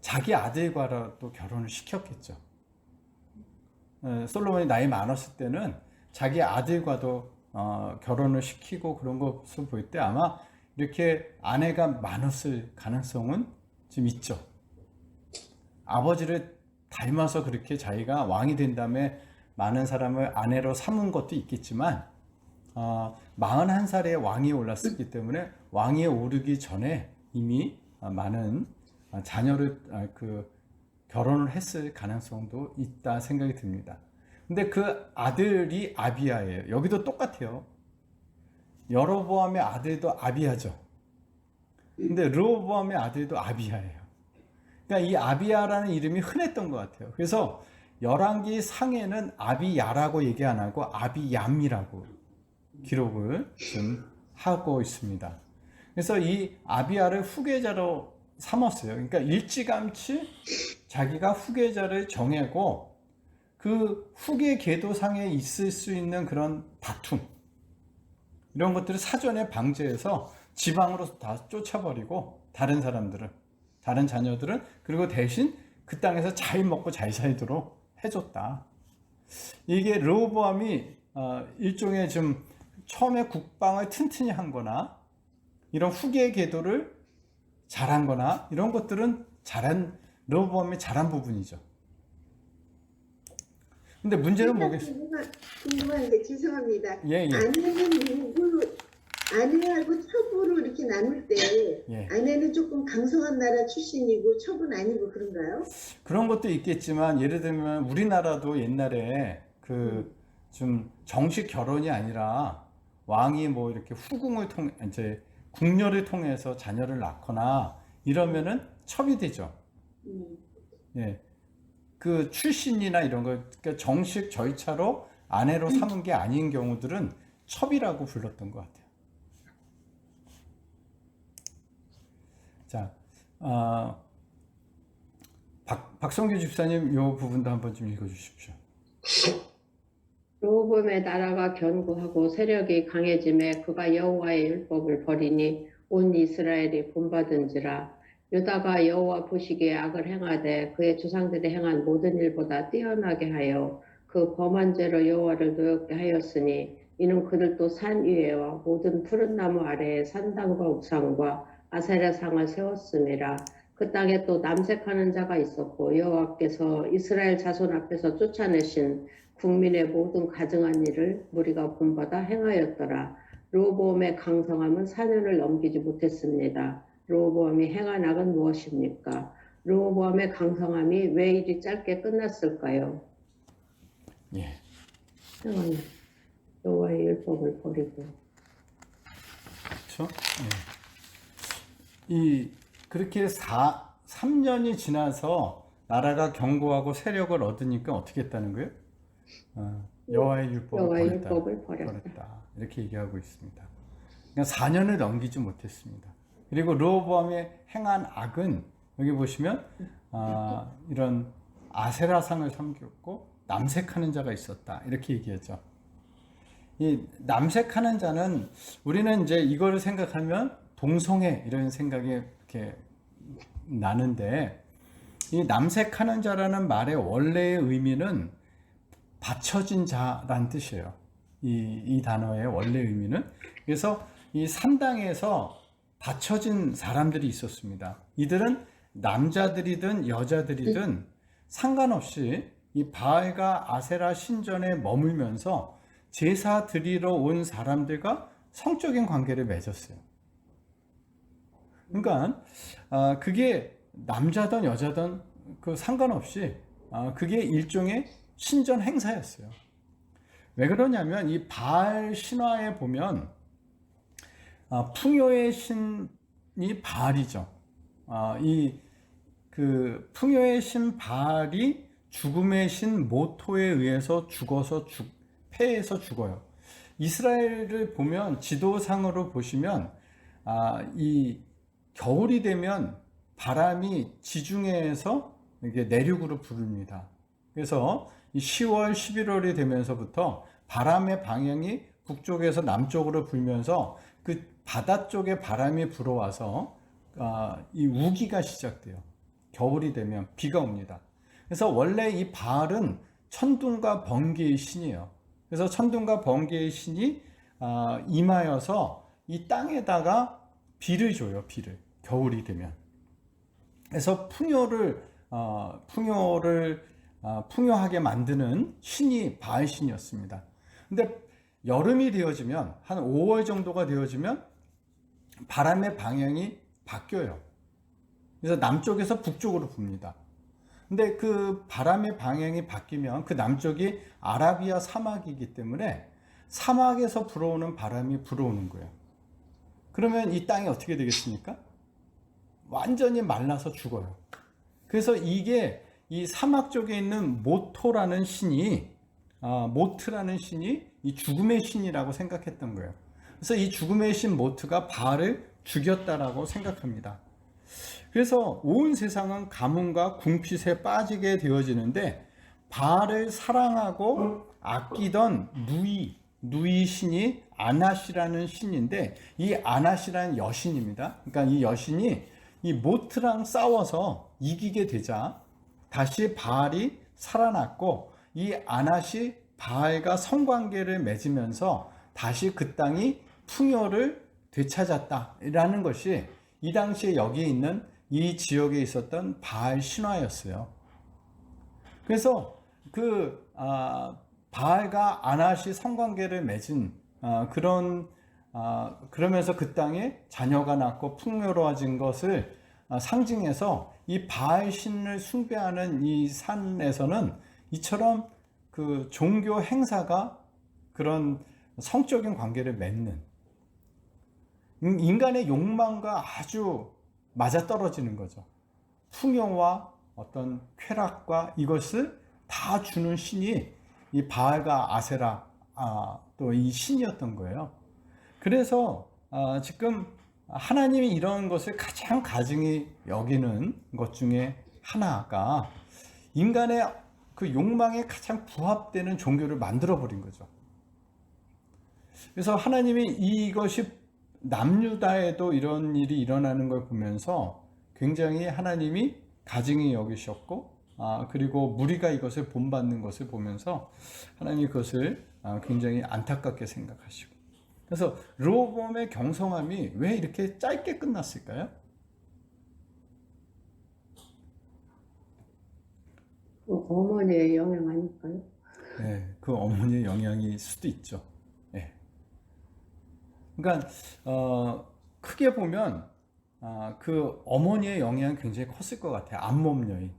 자기 아들과라도 결혼을 시켰겠죠. 솔로몬이 나이 많았을 때는 자기 아들과도 결혼을 시키고 그런 것을 볼 때 아마 이렇게 아내가 많았을 가능성은 좀 있죠. 아버지를 닮아서 그렇게 자기가 왕이 된 다음에 많은 사람을 아내로 삼은 것도 있겠지만 41살에 왕이 올랐었기 때문에 왕위에 오르기 전에 이미 많은 자녀를 결혼을 했을 가능성도 있다 생각이 듭니다. 근데 그 아들이 아비야예요. 여기도 똑같아요. 여로보암의 아들도 아비야죠. 근데 르호보암의 아들도 아비야예요. 그러니까 이 아비야라는 이름이 흔했던 것 같아요. 그래서 열왕기 상에는 아비야라고 얘기 안 하고 아비얌이라고 기록을 좀 하고 있습니다. 그래서 이 아비야를 후계자로 삼았어요. 그러니까 일찌감치 자기가 후계자를 정하고 그 후계 계도상에 있을 수 있는 그런 다툼 이런 것들을 사전에 방지해서 지방으로 다 쫓아버리고 다른 사람들은 다른 자녀들은 그리고 대신 그 땅에서 잘 먹고 잘 살도록 해줬다. 이게 르호보암이 일종의 좀 처음에 국방을 튼튼히 한 거나 이런 후계 계도를 잘한 거나 이런 것들은 르호보암이 잘한 부분이죠. 근데 문제는 뭐겠어요? 궁금한데 죄송합니다. 예. 아내는 누구 아내하고 첩으로 이렇게 나눌 때 예. 아내는 조금 강성한 나라 출신이고 첩은 아니고 그런가요? 그런 것도 있겠지만 예를 들면 우리나라도 옛날에 그 좀 정식 결혼이 아니라 왕이 뭐 이렇게 후궁을 통해 이제 궁녀를 통해서 자녀를 낳거나 이러면은 첩이 되죠. 예. 그 출신이나 이런 거 그러니까 정식 절차로 아내로 삼은 게 아닌 경우들은 첩이라고 불렀던 것 같아요. 자, 박성규 집사님 이 부분도 한번 좀 읽어주십시오. 르호보암의 나라가 견고하고 세력이 강해짐에 그가 여호와의 율법을 버리니 온 이스라엘이 본받은지라. 유다가 여호와 보시기에 악을 행하되 그의 조상들이 행한 모든 일보다 뛰어나게 하여 그 범한 죄로 여호와를 노엽게 하였으니 이는 그들도 산 위에와 모든 푸른 나무 아래에 산당과 우상과 아세라상을 세웠음이라. 그 땅에 또 남색하는 자가 있었고 여호와께서 이스라엘 자손 앞에서 쫓아내신 국민의 모든 가증한 일을 무리가 본받아 행하였더라. 르호보암의 강성함은 4년을 넘기지 못했습니다. 르호보암이 행한 악은 무엇입니까? 르호보암의 강성함이 왜 이리 짧게 끝났을까요? 예. 행한 여호와의 율법을 버리고. 그렇죠? 예. 그렇게 3년이 지나서 나라가 견고하고 세력을 얻으니까 어떻게 했다는 거예요? 여호와의 율법을 버렸다. 이렇게 얘기하고 있습니다. 그러니까 4년을 넘기지 못했습니다. 그리고 르호보암이 행한 악은 여기 보시면 이런 아세라상을 섬겼고 남색하는 자가 있었다. 이렇게 얘기하죠. 이 남색하는 자는 우리는 이제 이거를 생각하면 동성애 이런 생각이 이렇게 나는데 이 남색하는 자라는 말의 원래의 의미는 받쳐진 자란 뜻이에요. 이 단어의 원래 의미는. 그래서 이 산당에서 받쳐진 사람들이 있었습니다. 이들은 남자들이든 여자들이든 상관없이 이 바알과 아세라 신전에 머물면서 제사 드리러 온 사람들과 성적인 관계를 맺었어요. 그러니까 그게 남자든 여자든 그 상관없이 그게 일종의 신전 행사였어요. 왜 그러냐면 이 바알 신화에 보면 풍요의 신이 바알이죠. 이 그 풍요의 신 바알이 죽음의 신 모토에 의해서 패해서 죽어요. 이스라엘을 보면 지도상으로 보시면 이 겨울이 되면 바람이 지중해에서 이게 내륙으로 부릅니다. 그래서 이 10월, 11월이 되면서부터 바람의 방향이 북쪽에서 남쪽으로 불면서 그 바다 쪽에 바람이 불어와서 이 우기가 시작돼요. 겨울이 되면 비가 옵니다. 그래서 원래 이 바알은 천둥과 번개의 신이에요. 그래서 천둥과 번개의 신이 임하여서 이 땅에다가 비를 줘요. 비를. 겨울이 되면. 그래서 풍요하게 만드는 신이 바알 신이었습니다. 근데 여름이 되어지면 한 5월 정도가 되어지면 바람의 방향이 바뀌어요. 그래서 남쪽에서 북쪽으로 붑니다. 근데 그 바람의 방향이 바뀌면 그 남쪽이 아라비아 사막이기 때문에 사막에서 불어오는 바람이 불어오는 거예요. 그러면 이 땅이 어떻게 되겠습니까? 완전히 말라서 죽어요. 그래서 이게 이 사막 쪽에 있는 모토라는 신이 모트라는 신이 이 죽음의 신이라고 생각했던 거예요. 그래서 이 죽음의 신 모트가 바알을 죽였다라고 생각합니다. 그래서 온 세상은 가뭄과 궁핍에 빠지게 되어지는데 바알을 사랑하고 아끼던 누이 신이 아낫이라는 신인데 이 아낫이라는 여신입니다. 그러니까 이 여신이 이 모트랑 싸워서 이기게 되자 다시 바알이 살아났고 이 아낫이 바알과 성관계를 맺으면서 다시 그 땅이 풍요를 되찾았다라는 것이 이 당시에 여기에 있는 이 지역에 있었던 바알 신화였어요. 그래서 그 바알과 아낫이 성관계를 맺은 그러면서 그 땅에 자녀가 낳고 풍요로워진 것을 상징해서 이 바알 신을 숭배하는 이 산에서는 이처럼 그 종교 행사가 그런 성적인 관계를 맺는 인간의 욕망과 아주 맞아떨어지는 거죠. 풍요와 어떤 쾌락과 이것을 다 주는 신이 이 바알과 아세라 또 이 신이었던 거예요. 그래서 지금 하나님이 이런 것을 가장 가증히 여기는 것 중에 하나가 인간의 그 욕망에 가장 부합되는 종교를 만들어 버린 거죠. 그래서 하나님이 이것이 남유다에도 이런 일이 일어나는 걸 보면서 굉장히 하나님이 가증히 여기셨고 그리고 무리가 이것을 본받는 것을 보면서 하나님이 그것을 굉장히 안타깝게 생각하시고 그래서 르호보암의 경성함이 왜 이렇게 짧게 끝났을까요? 어머니의 영향 아닐까요? 네, 그 어머니의 영향일 수도 있죠. 네. 그러니까 크게 보면 그 어머니의 영향이 굉장히 컸을 것 같아요. 암몬 여인,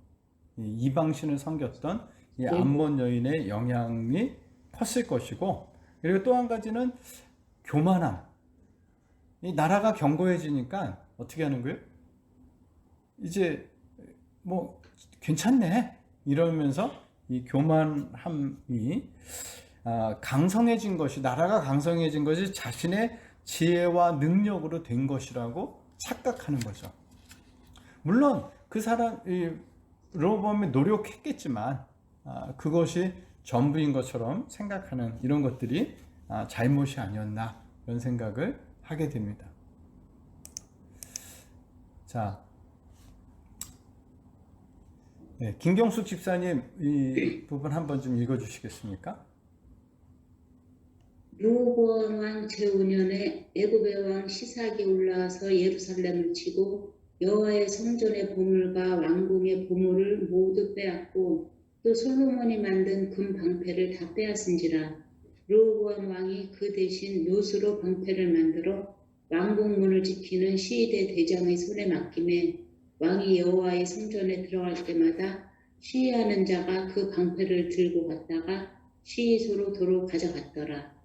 이방신을 섬겼던 이 암몬 여인의 영향이 컸을 것이고, 그리고 또 한 가지는 교만함. 이 나라가 견고해지니까 어떻게 하는 거예요? 이제 뭐 괜찮네 이러면서 이 교만함이 강성해진 것이, 나라가 강성해진 것이 자신의 지혜와 능력으로 된 것이라고 착각하는 거죠. 물론 그 사람 르호보암이 노력했겠지만 그것이 전부인 것처럼 생각하는 이런 것들이 잘못이 아니었나 이런 생각을 하게 됩니다. 자, 네, 김경숙 집사님 이 부분 한번 좀 읽어주시겠습니까? 르호보암 왕 제5년에 애굽의 왕 시삭이 올라와서 예루살렘을 치고 여호와의 성전의 보물과 왕궁의 보물을 모두 빼앗고 또 솔로몬이 만든 금 방패를 다 빼앗은지라. 르호보암 왕이 그 대신 요수로 방패를 만들어 왕궁 문을 지키는 시위대 대장의 손에 맡김에 왕이 여호와의 성전에 들어갈 때마다 시위하는 자가 그 방패를 들고 갔다가 시위소로 도로 가져갔더라.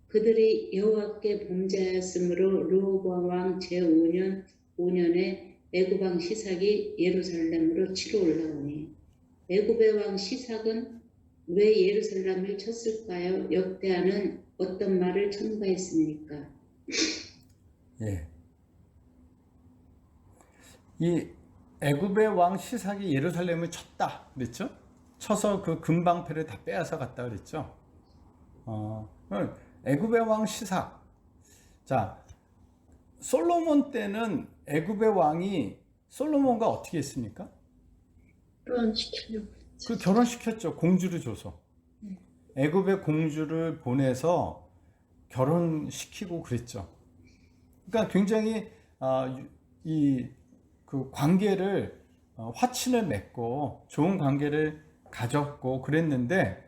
그들이 여호와께 범죄하였으므로 르호보암 왕 제5년 5년에 애굽 왕 시삭이 예루살렘으로 치러 올라오니. 애굽의 왕 시삭은 왜 예루살렘을 쳤을까요? 역대하는 어떤 말을 첨가했습니까? 예. 이 애굽의 왕 시삭이 예루살렘을 쳤다 그랬죠? 쳐서 그 금방패를 다 빼앗아 갔다 그랬죠? 애굽의 왕 시삭. 자, 솔로몬 때는 애굽의 왕이 솔로몬과 어떻게 했습니까? 결혼시키려고 했죠. 그 결혼시켰죠. 공주를 줘서. 애굽의 공주를 보내서 결혼시키고 그랬죠. 그러니까 굉장히 이 그 관계를 화친을 맺고 좋은 관계를 가졌고 그랬는데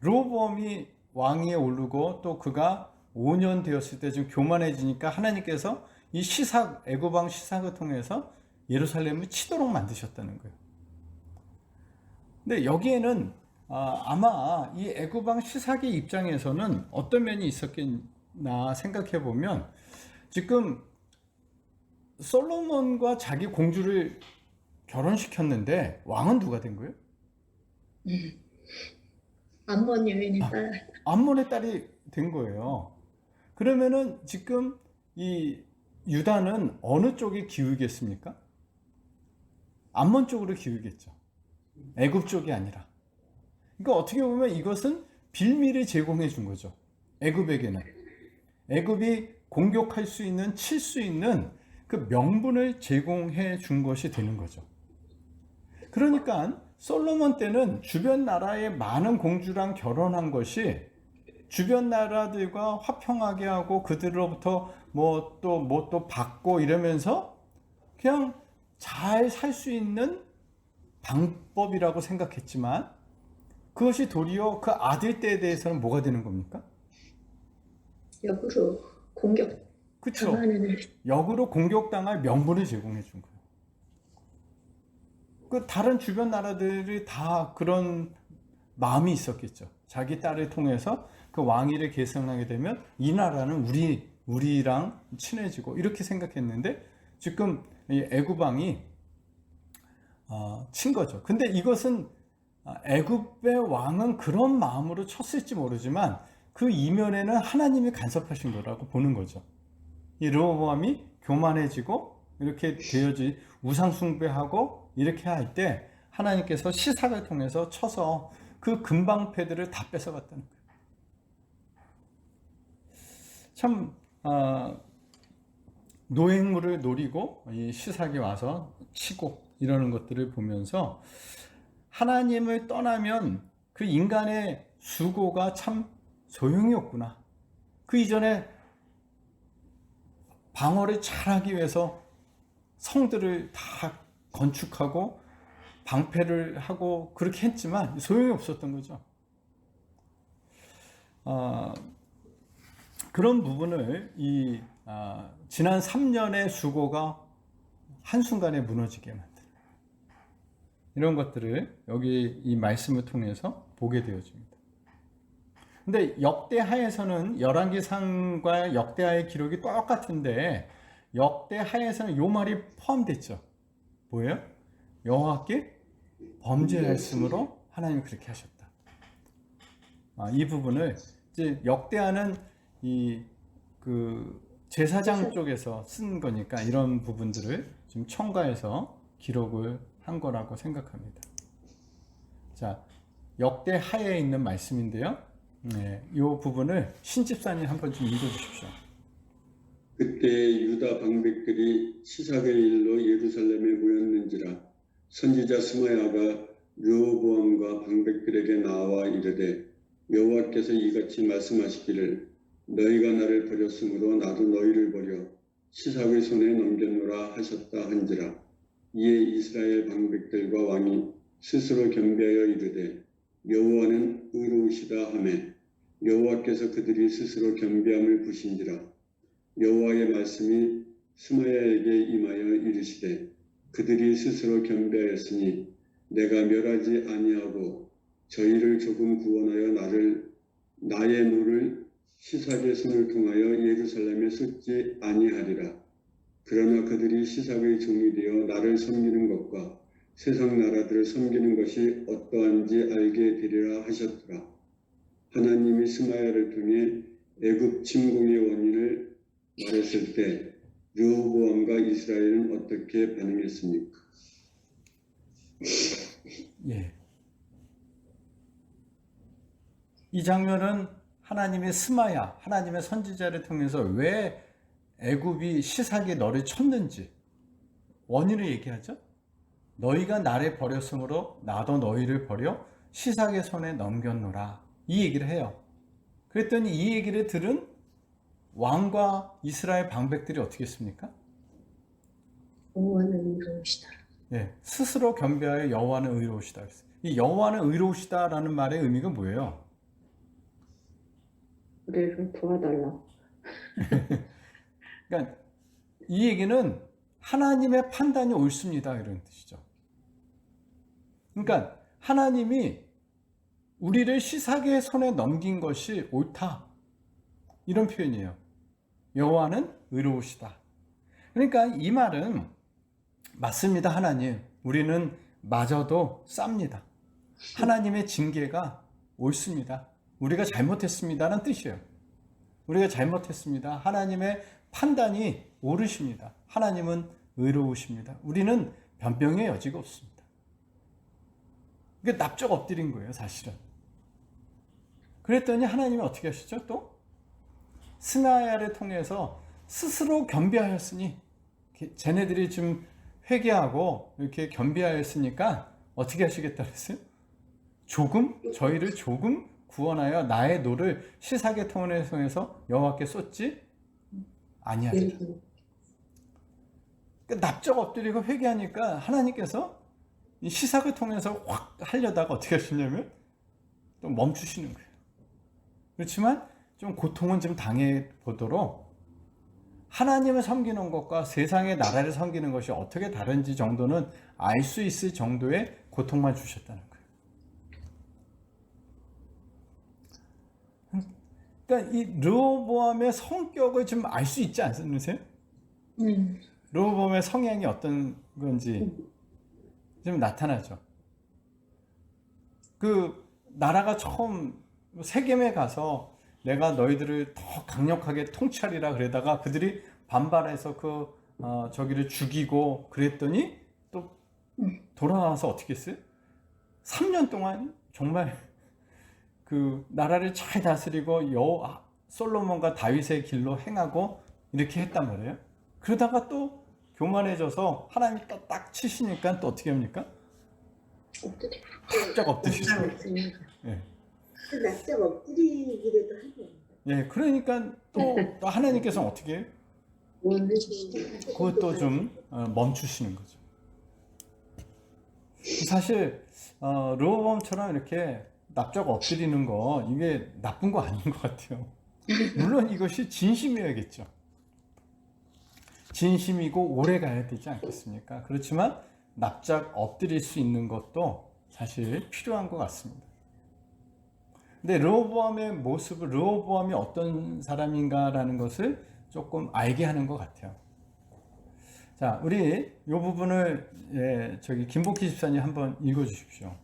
르호보암이 왕위에 오르고 또 그가 5년 되었을 때 좀 교만해지니까 하나님께서 이 시삭 애굽 왕 시삭을 통해서 예루살렘을 치도록 만드셨다는 거예요. 근데 여기에는 아마 이 애굽 왕 시삭의 입장에서는 어떤 면이 있었겠나 생각해 보면 지금 솔로몬과 자기 공주를 결혼시켰는데 왕은 누가 된 거예요? 암몬 여인의 딸. 암몬의 딸이 된 거예요. 그러면은 지금 이 유다는 어느 쪽에 기울겠습니까? 암몬 쪽으로 기울겠죠. 애굽 쪽이 아니라. 그러니까 어떻게 보면 이것은 빌미를 제공해 준 거죠. 애굽에게는. 애굽이 공격할 수 있는, 칠 수 있는 그 명분을 제공해 준 것이 되는 거죠. 그러니까 솔로몬 때는 주변 나라의 많은 공주랑 결혼한 것이 주변 나라들과 화평하게 하고 그들로부터 뭐 또 받고 이러면서 그냥 잘 살 수 있는 방법이라고 생각했지만 그것이 도리어 그 아들 때에 대해서는 뭐가 되는 겁니까? 역으로 공격 그렇죠. 당하는 역으로 공격당할 명분을 제공해 준 거예요. 그 다른 주변 나라들이 다 그런 마음이 있었겠죠. 자기 딸을 통해서 그 왕위를 계승하게 되면 이 나라는 우리랑 친해지고 이렇게 생각했는데 지금 이 애굽 왕이 친 거죠. 근데 이것은 애굽의 왕은 그런 마음으로 쳤을지 모르지만 그 이면에는 하나님이 간섭하신 거라고 보는 거죠. 이 르호보암이 교만해지고 이렇게 되어지 우상 숭배하고 이렇게 할 때 하나님께서 시삭을 통해서 쳐서 그 금방패들을 다 뺏어갔다는 거예요. 참 노획물을 노리고 이 시삭이 와서 치고 이러는 것들을 보면서 하나님을 떠나면 그 인간의 수고가 참 소용이 없구나. 그 이전에 방어를 잘하기 위해서 성들을 다 건축하고 방패를 하고 그렇게 했지만 소용이 없었던 거죠. 그런 부분을 지난 3년의 수고가 한순간에 무너지게 만든 이런 것들을 여기 이 말씀을 통해서 보게 되어집니다. 근데 역대하에서는 열왕기상과 역대하의 기록이 똑같은데 역대하에서는 이 말이 포함됐죠. 뭐예요? 여호와께 범죄하였으므로 하나님이 그렇게 하셨다. 이 부분을 이제 역대하는 그 제사장 쪽에서 쓴 거니까 이런 부분들을 좀 첨가해서 기록을 한 거라고 생각합니다. 자, 역대하에 있는 말씀인데요. 이 부분을 신집사님 한번 좀 읽어주십시오. 그때 유다 방백들이 시삭의 일로 예루살렘에 모였는지라 선지자 스마야가 르호보암과 방백들에게 나와 이르되 여호와께서 이같이 말씀하시기를 너희가 나를 버렸으므로 나도 너희를 버려 시삭의 손에 넘겼노라 하셨다 한지라. 이에 이스라엘 방백들과 왕이 스스로 겸비하여 이르되 여호와는 의로우시다 하매 여호와께서 그들이 스스로 겸비함을 보신지라. 여호와의 말씀이 스마야에게 임하여 이르시되 그들이 스스로 겸비하였으니 내가 멸하지 아니하고 저희를 조금 구원하여 나의 노를 시삭의 손을 통하여 예루살렘에 쏟지 아니하리라. 그러나 그들이 시삭의 종이 되어 나를 섬기는 것과 세상 나라들을 섬기는 것이 어떠한지 알게 되리라 하셨더라. 하나님이 스마야를 통해 애굽 침공의 원인을 말했을 때 르호보암과 이스라엘은 어떻게 반응했습니까? 예. 이 장면은 하나님의 스마야, 하나님의 선지자를 통해서 왜 애굽이 시삭이 너를 쳤는지 원인을 얘기하죠. 너희가 나를 버렸으므로 나도 너희를 버려 시삭의 손에 넘겼노라. 이 얘기를 해요. 그랬더니 이 얘기를 들은 왕과 이스라엘 방백들이 어떻게 했습니까? 여호와는 의로우시다. 예, 스스로 겸비하여 여호와는 의로우시다 그랬어요. 이 여호와는 의로우시다라는 말의 의미가 뭐예요? 우리를 도와달라. 그러니까 이 얘기는 하나님의 판단이 옳습니다 이런 뜻이죠. 그러니까 하나님이 우리를 시사계의 손에 넘긴 것이 옳다 이런 표현이에요. 여호와는 의로우시다. 그러니까 이 말은 맞습니다. 하나님, 우리는 마저도 쌉니다. 하나님의 징계가 옳습니다. 우리가 잘못했습니다라는 뜻이에요. 우리가 잘못했습니다. 하나님의 판단이 옳으십니다. 하나님은 의로우십니다. 우리는 변명의 여지가 없습니다. 이게 납작 엎드린 거예요, 사실은. 그랬더니 하나님이 어떻게 하시죠? 또 스나야를 통해서 스스로 겸비하였으니, 쟤네들이 지금 회개하고 이렇게 겸비하였으니까 어떻게 하시겠다 그랬어요? 저희를 조금 구원하여 나의 노를 시사계 통을 통해서 여호와께 쏟지 아니하리라. 그러니까 납작 엎드리고 회개하니까 하나님께서 이 시사계 통해서 확 하려다가 어떻게 하시냐면 또 멈추시는 거예요. 그렇지만 좀 고통은 좀 당해 보도록 하나님을 섬기는 것과 세상의 나라를 섬기는 것이 어떻게 다른지 정도는 알 수 있을 정도의 고통만 주셨다는 거예요. 그러니까 이 르호보암의 성격을 좀 알 수 있지 않으세요? 르호보암의 성향이 어떤 건지 좀 나타나죠. 그 나라가 처음 세겜에 가서 내가 너희들을 더 강력하게 통치하리라 그러다가 그들이 반발해서 저기를 죽이고 그랬더니 또 돌아와서 어떻게 했어요? 3년 동안 정말 그 나라를 잘 다스리고 솔로몬과 다윗의 길로 행하고 이렇게 했단 말이에요. 그러다가 또 교만해져서 하나님이 또 딱 치시니까 또 어떻게 합니까? 쫙 엎드리죠. 예. 그 납작 엎드리기라도 하네. 예, 그러니까 또 하나님께서는 어떻게 해요? 그것도 좀 멈추시는 거죠. 사실 르호보암처럼 이렇게 납작 엎드리는 거 이게 나쁜 거 아닌 것 같아요. 물론 이것이 진심이어야겠죠. 진심이고 오래 가야 되지 않겠습니까? 그렇지만 납작 엎드릴 수 있는 것도 사실 필요한 것 같습니다. 근데 르호보암의 모습을, 르호보암이 어떤 사람인가라는 것을 조금 알게 하는 것 같아요. 자, 우리 이 부분을 김복희 집사님 한번 읽어주십시오.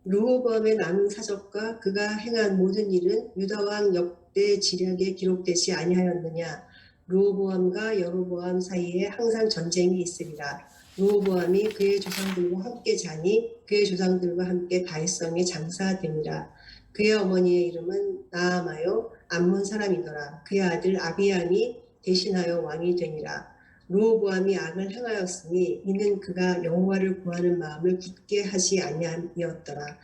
르호보암의 남은 사적과 그가 행한 모든 일은 유다왕 역대 지략에 기록되지 아니하였느냐. 르호보암과 여로보암 사이에 항상 전쟁이 있으리라. 르호보암이 그의 조상들과 함께 자니 그의 조상들과 함께 다윗성에 장사되니라. 그의 어머니의 이름은 나아마요 암몬 사람이더라. 그의 아들 아비암이 대신하여 왕이 되니라. 르호보암이 악을 행하였으니 이는 그가 여호와를 구하는 마음을 굳게 하지 아니하였더라.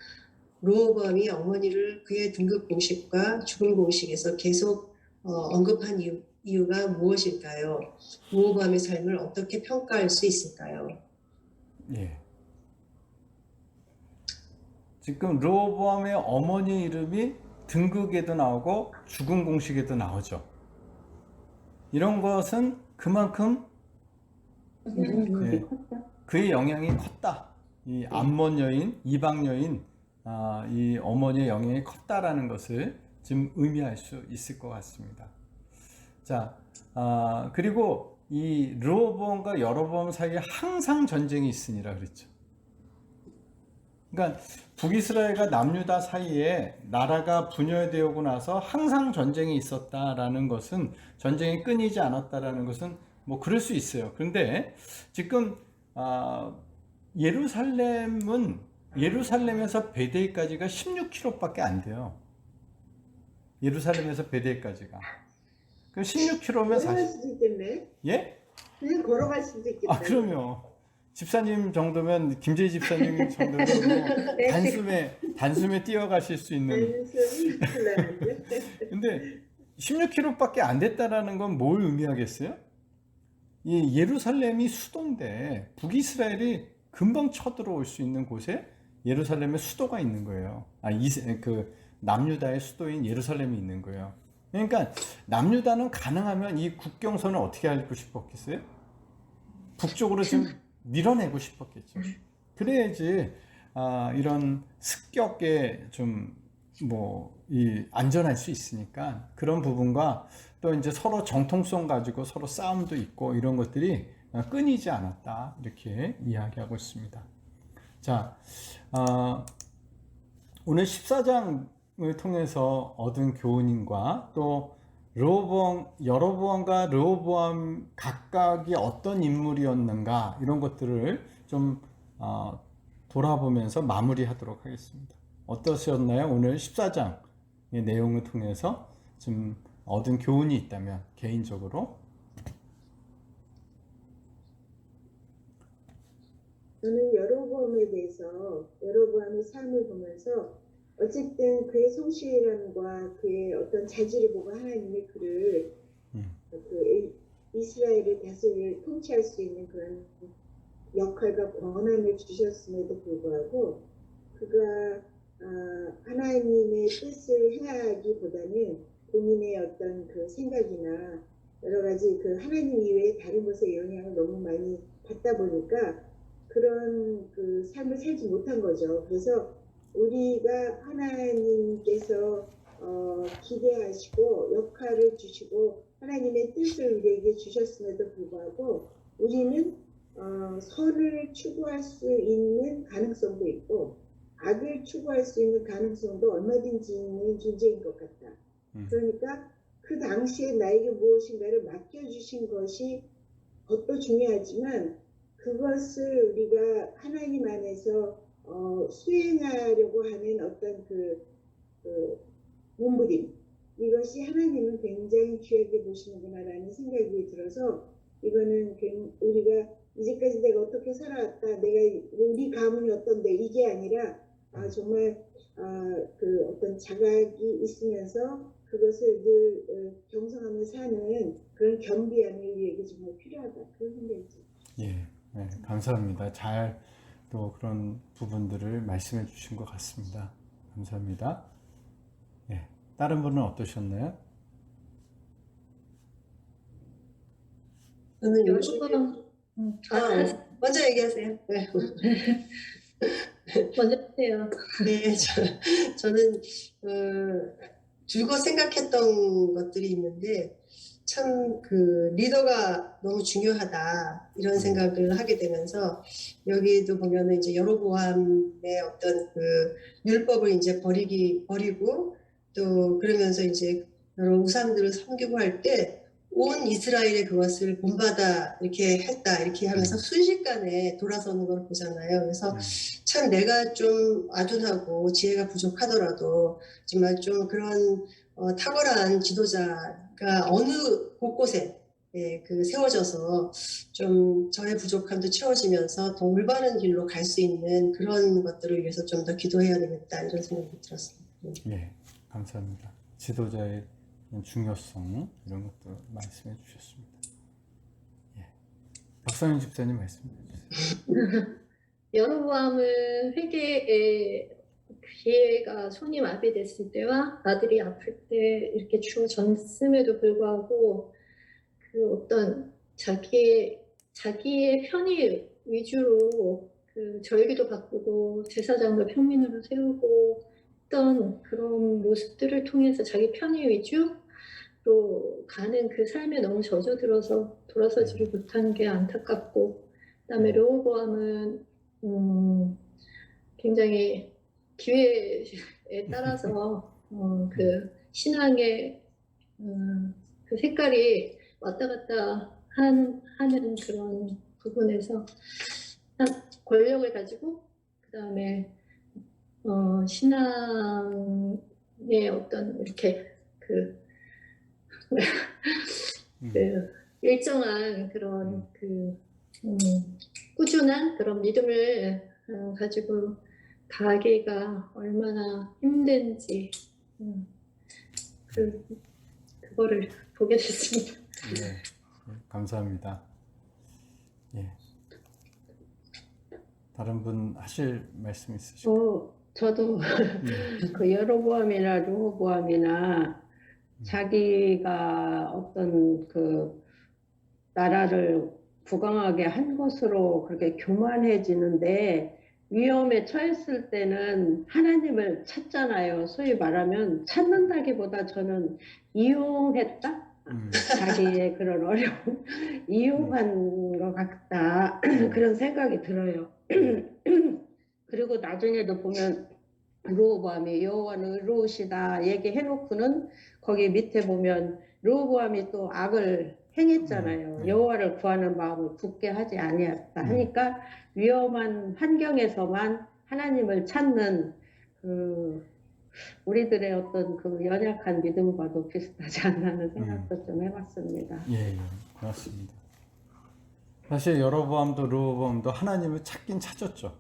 르호보암이 어머니를 그의 등극 공식과 죽음 공식에서 계속 언급한 이유가 무엇일까요? 르호보암의 삶을 어떻게 평가할 수 있을까요? 예. 지금 르호보암의 어머니 이름이 등극에도 나오고 죽음 공식에도 나오죠. 이런 것은 그만큼 그의 영향이 컸다. 이 암몬 여인, 이방 여인, 이 어머니의 영향이 컸다라는 것을 지금 의미할 수 있을 것 같습니다. 자, 그리고 이 르호보암과 여로보암 사이에 항상 전쟁이 있으니라 그랬죠. 그러니까 북이스라엘과 남유다 사이에 나라가 분열되고 나서 항상 전쟁이 있었다라는 것은, 전쟁이 끊이지 않았다라는 것은 뭐 그럴 수 있어요. 그런데 지금 예루살렘에서 베델까지가 16km밖에 안 돼요. 예루살렘에서 베델까지가. 그럼 16km면 걸어갈 수도 있겠네. 예? 그냥 걸어갈 수도 있겠네. 그럼요. 집사님 정도면 김재희 집사님 정도면 뭐 단숨에 뛰어가실 수 있는. 단순히 흘러가죠. 근데 16km밖에 안 됐다라는 건 뭘 의미하겠어요? 이 예루살렘이 수도인데 북이스라엘이 금방 쳐들어올 수 있는 곳에 예루살렘의 수도가 있는 거예요. 그 남유다의 수도인 예루살렘이 있는 거예요. 그러니까 남유다는 가능하면 이 국경선을 어떻게 하고 싶었겠어요? 북쪽으로 지금 밀어내고 싶었겠죠. 그래야지 이런 습격에 좀 안전할 수 있으니까 그런 부분과 또 이제 서로 정통성 가지고 서로 싸움도 있고 이런 것들이 끊이지 않았다 이렇게 이야기하고 있습니다. 자, 오늘 14장을 통해서 얻은 교훈과 또 여로보암과 르호보암 각각이 어떤 인물이었는가 이런 것들을 좀 돌아보면서 마무리하도록 하겠습니다. 어떠셨나요? 오늘 14장의 내용을 통해서 좀 얻은 교훈이 있다면 개인적으로? 저는 여로보암에 대해서 여로보암의 삶을 보면서 어쨌든 그의 성실함과 그의 어떤 자질을 보고 하나님의 그를 그 이스라엘을 다스릴 통치할 수 있는 그런 역할과 권한을 주셨음에도 불구하고 그가 하나님의 뜻을 행하기보다는 본인의 어떤 그 생각이나 여러 가지 그 하나님 이외의 다른 것에 영향을 너무 많이 받다 보니까 그런 그 삶을 살지 못한 거죠. 그래서 우리가 하나님께서 기대하시고 역할을 주시고 하나님의 뜻을 우리에게 주셨음에도 불구하고 우리는 선을 추구할 수 있는 가능성도 있고 악을 추구할 수 있는 가능성도 얼마든지 있는 존재인 것 같다. 그러니까 그 당시에 나에게 무엇인가를 맡겨주신 것이 그것도 중요하지만 그것을 우리가 하나님 안에서 수행하려고 하는 어떤 그 몸부림 이것이 하나님은 굉장히 귀하게 보시는구나라는 생각이 들어서 이거는 우리가 이제까지 내가 어떻게 살아왔다 우리 가문이 어떤데 이게 아니라 정말 그 어떤 자각이 있으면서 그것을 늘 경성하며 사는 그런 겸비함이 우리에게 정말 필요하다 그런 생각이 듭니다. 예, 네, 감사합니다. 잘 또 그런 부분들을 말씀해 주신 것 같습니다. 감사합니다. 예, 다른 분은 어떠셨나요? 저는 여러분, 먼저 얘기하세요. 네. 먼저 하세요. 네, 저는 줄곧 생각했던 것들이 있는데 참 그 리더가 너무 중요하다 이런 생각을 하게 되면서 여기도 보면은 이제 여로보암의 어떤 그 율법을 이제 버리고 또 그러면서 이제 여러 우상들을 섬기고 할 때 온 이스라엘이 그것을 본받아 이렇게 했다 이렇게 하면서 순식간에 돌아서는 걸 보잖아요. 그래서 참 내가 좀 아둔하고 지혜가 부족하더라도 정말 좀 그런 탁월한 지도자가 어느 곳곳에 그 세워져서 좀 저의 부족함도 채워지면서 더 올바른 길로 갈 수 있는 그런 것들을 위해서 좀 더 기도해야 되겠다 이런 생각이 들었습니다. 예, 감사합니다. 지도자의 중요성 이런 것도 말씀해 주셨습니다. 예, 박상현 집사님 말씀해 주세요. 여로보암은 회개의 기회가 손이 마비됐을 때와 아들이 아플 때 이렇게 주어졌음에도 불구하고 그 어떤 자기의 편의 위주로 그 절기도 바꾸고 제사장도 평민으로 세우고 어떤 그런 모습들을 통해서 자기 편의 위주로 가는 그 삶에 너무 젖어들어서 돌아서지를 못하는 게 안타깝고 그다음에 르호보암은 굉장히 기회에 따라서 그 신앙의 그 색깔이 왔다 갔다 하는 그런 부분에서 권력을 가지고 그 다음에 신앙의 어떤 이렇게 그 일정한 그런 그 꾸준한 그런 믿음을 가지고 가기가 얼마나 힘든지 그거를 보게 됐습니다. 예, 감사합니다. 예. 다른 분 하실 말씀 있으실까요? 저도 예. 그 여로보암이나 르호보암이나 자기가 어떤 그 나라를 부강하게 한 것으로 그렇게 교만해지는데 위험에 처했을 때는 하나님을 찾잖아요. 소위 말하면 찾는다기보다 저는 이용했다? 자기의 그런 어려움 이용한 것 같다 그런 생각이 들어요. 그리고 나중에도 보면 르호보암이 여호와는 의로우시다 얘기해놓고는 거기 밑에 보면 르호보암이 또 악을 행했잖아요. 여호와를 구하는 마음을 굳게 하지 아니했다 하니까 위험한 환경에서만 하나님을 찾는 그 우리들의 어떤 그 연약한 믿음과도 비슷하지 않나는 생각도 좀 해봤습니다. 예, 고맙습니다. 사실 여로보암도 르호보암도 하나님을 찾긴 찾았죠.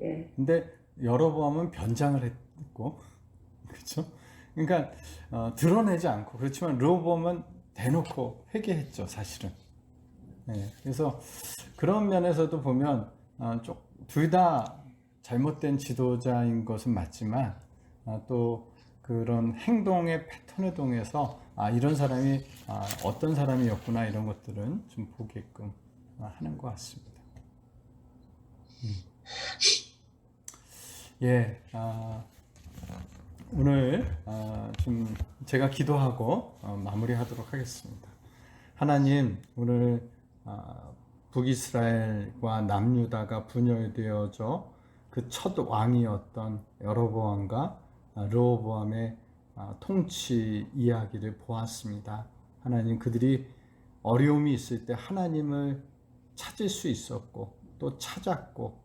예. 근데 여로보암은 변장을 했고, 그렇죠? 그러니까 드러내지 않고 그렇지만 르호보암은 대놓고 회개했죠, 사실은. 예, 그래서 그런 면에서도 보면 둘 다 잘못된 지도자인 것은 맞지만 또 그런 행동의 패턴을 통해서 이런 사람이 어떤 사람이었구나 이런 것들은 좀 보게끔 하는 것 같습니다. 예, 오늘 좀 제가 기도하고 마무리하도록 하겠습니다. 하나님, 오늘 북이스라엘과 남유다가 분열되어져 그 첫 왕이었던 여로보암과 르호보암의 통치 이야기를 보았습니다. 하나님, 그들이 어려움이 있을 때 하나님을 찾을 수 있었고 또 찾았고,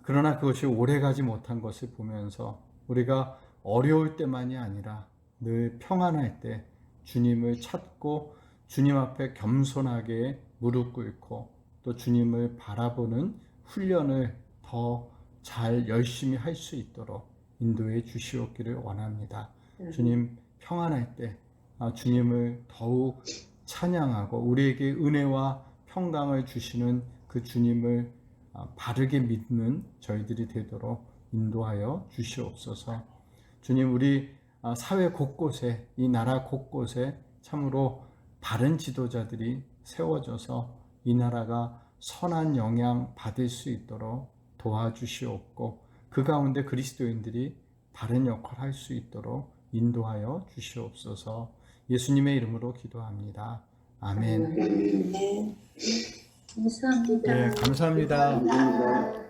그러나 그것이 오래가지 못한 것을 보면서 우리가 어려울 때만이 아니라 늘 평안할 때 주님을 찾고 주님 앞에 겸손하게 무릎 꿇고 또 주님을 바라보는 훈련을 더 잘 열심히 할 수 있도록 인도해 주시옵기를 원합니다. 주님, 평안할 때 주님을 더욱 찬양하고 우리에게 은혜와 평강을 주시는 그 주님을 바르게 믿는 저희들이 되도록 인도하여 주시옵소서. 주님, 우리 사회 곳곳에, 이 나라 곳곳에 참으로 바른 지도자들이 세워져서 이 나라가 선한 영향 받을 수 있도록 도와주시옵고, 그 가운데 그리스도인들이 바른 역할을 할 수 있도록 인도하여 주시옵소서. 예수님의 이름으로 기도합니다. 아멘. 아멘. 감사합니다. 네, 감사합니다. 감사합니다.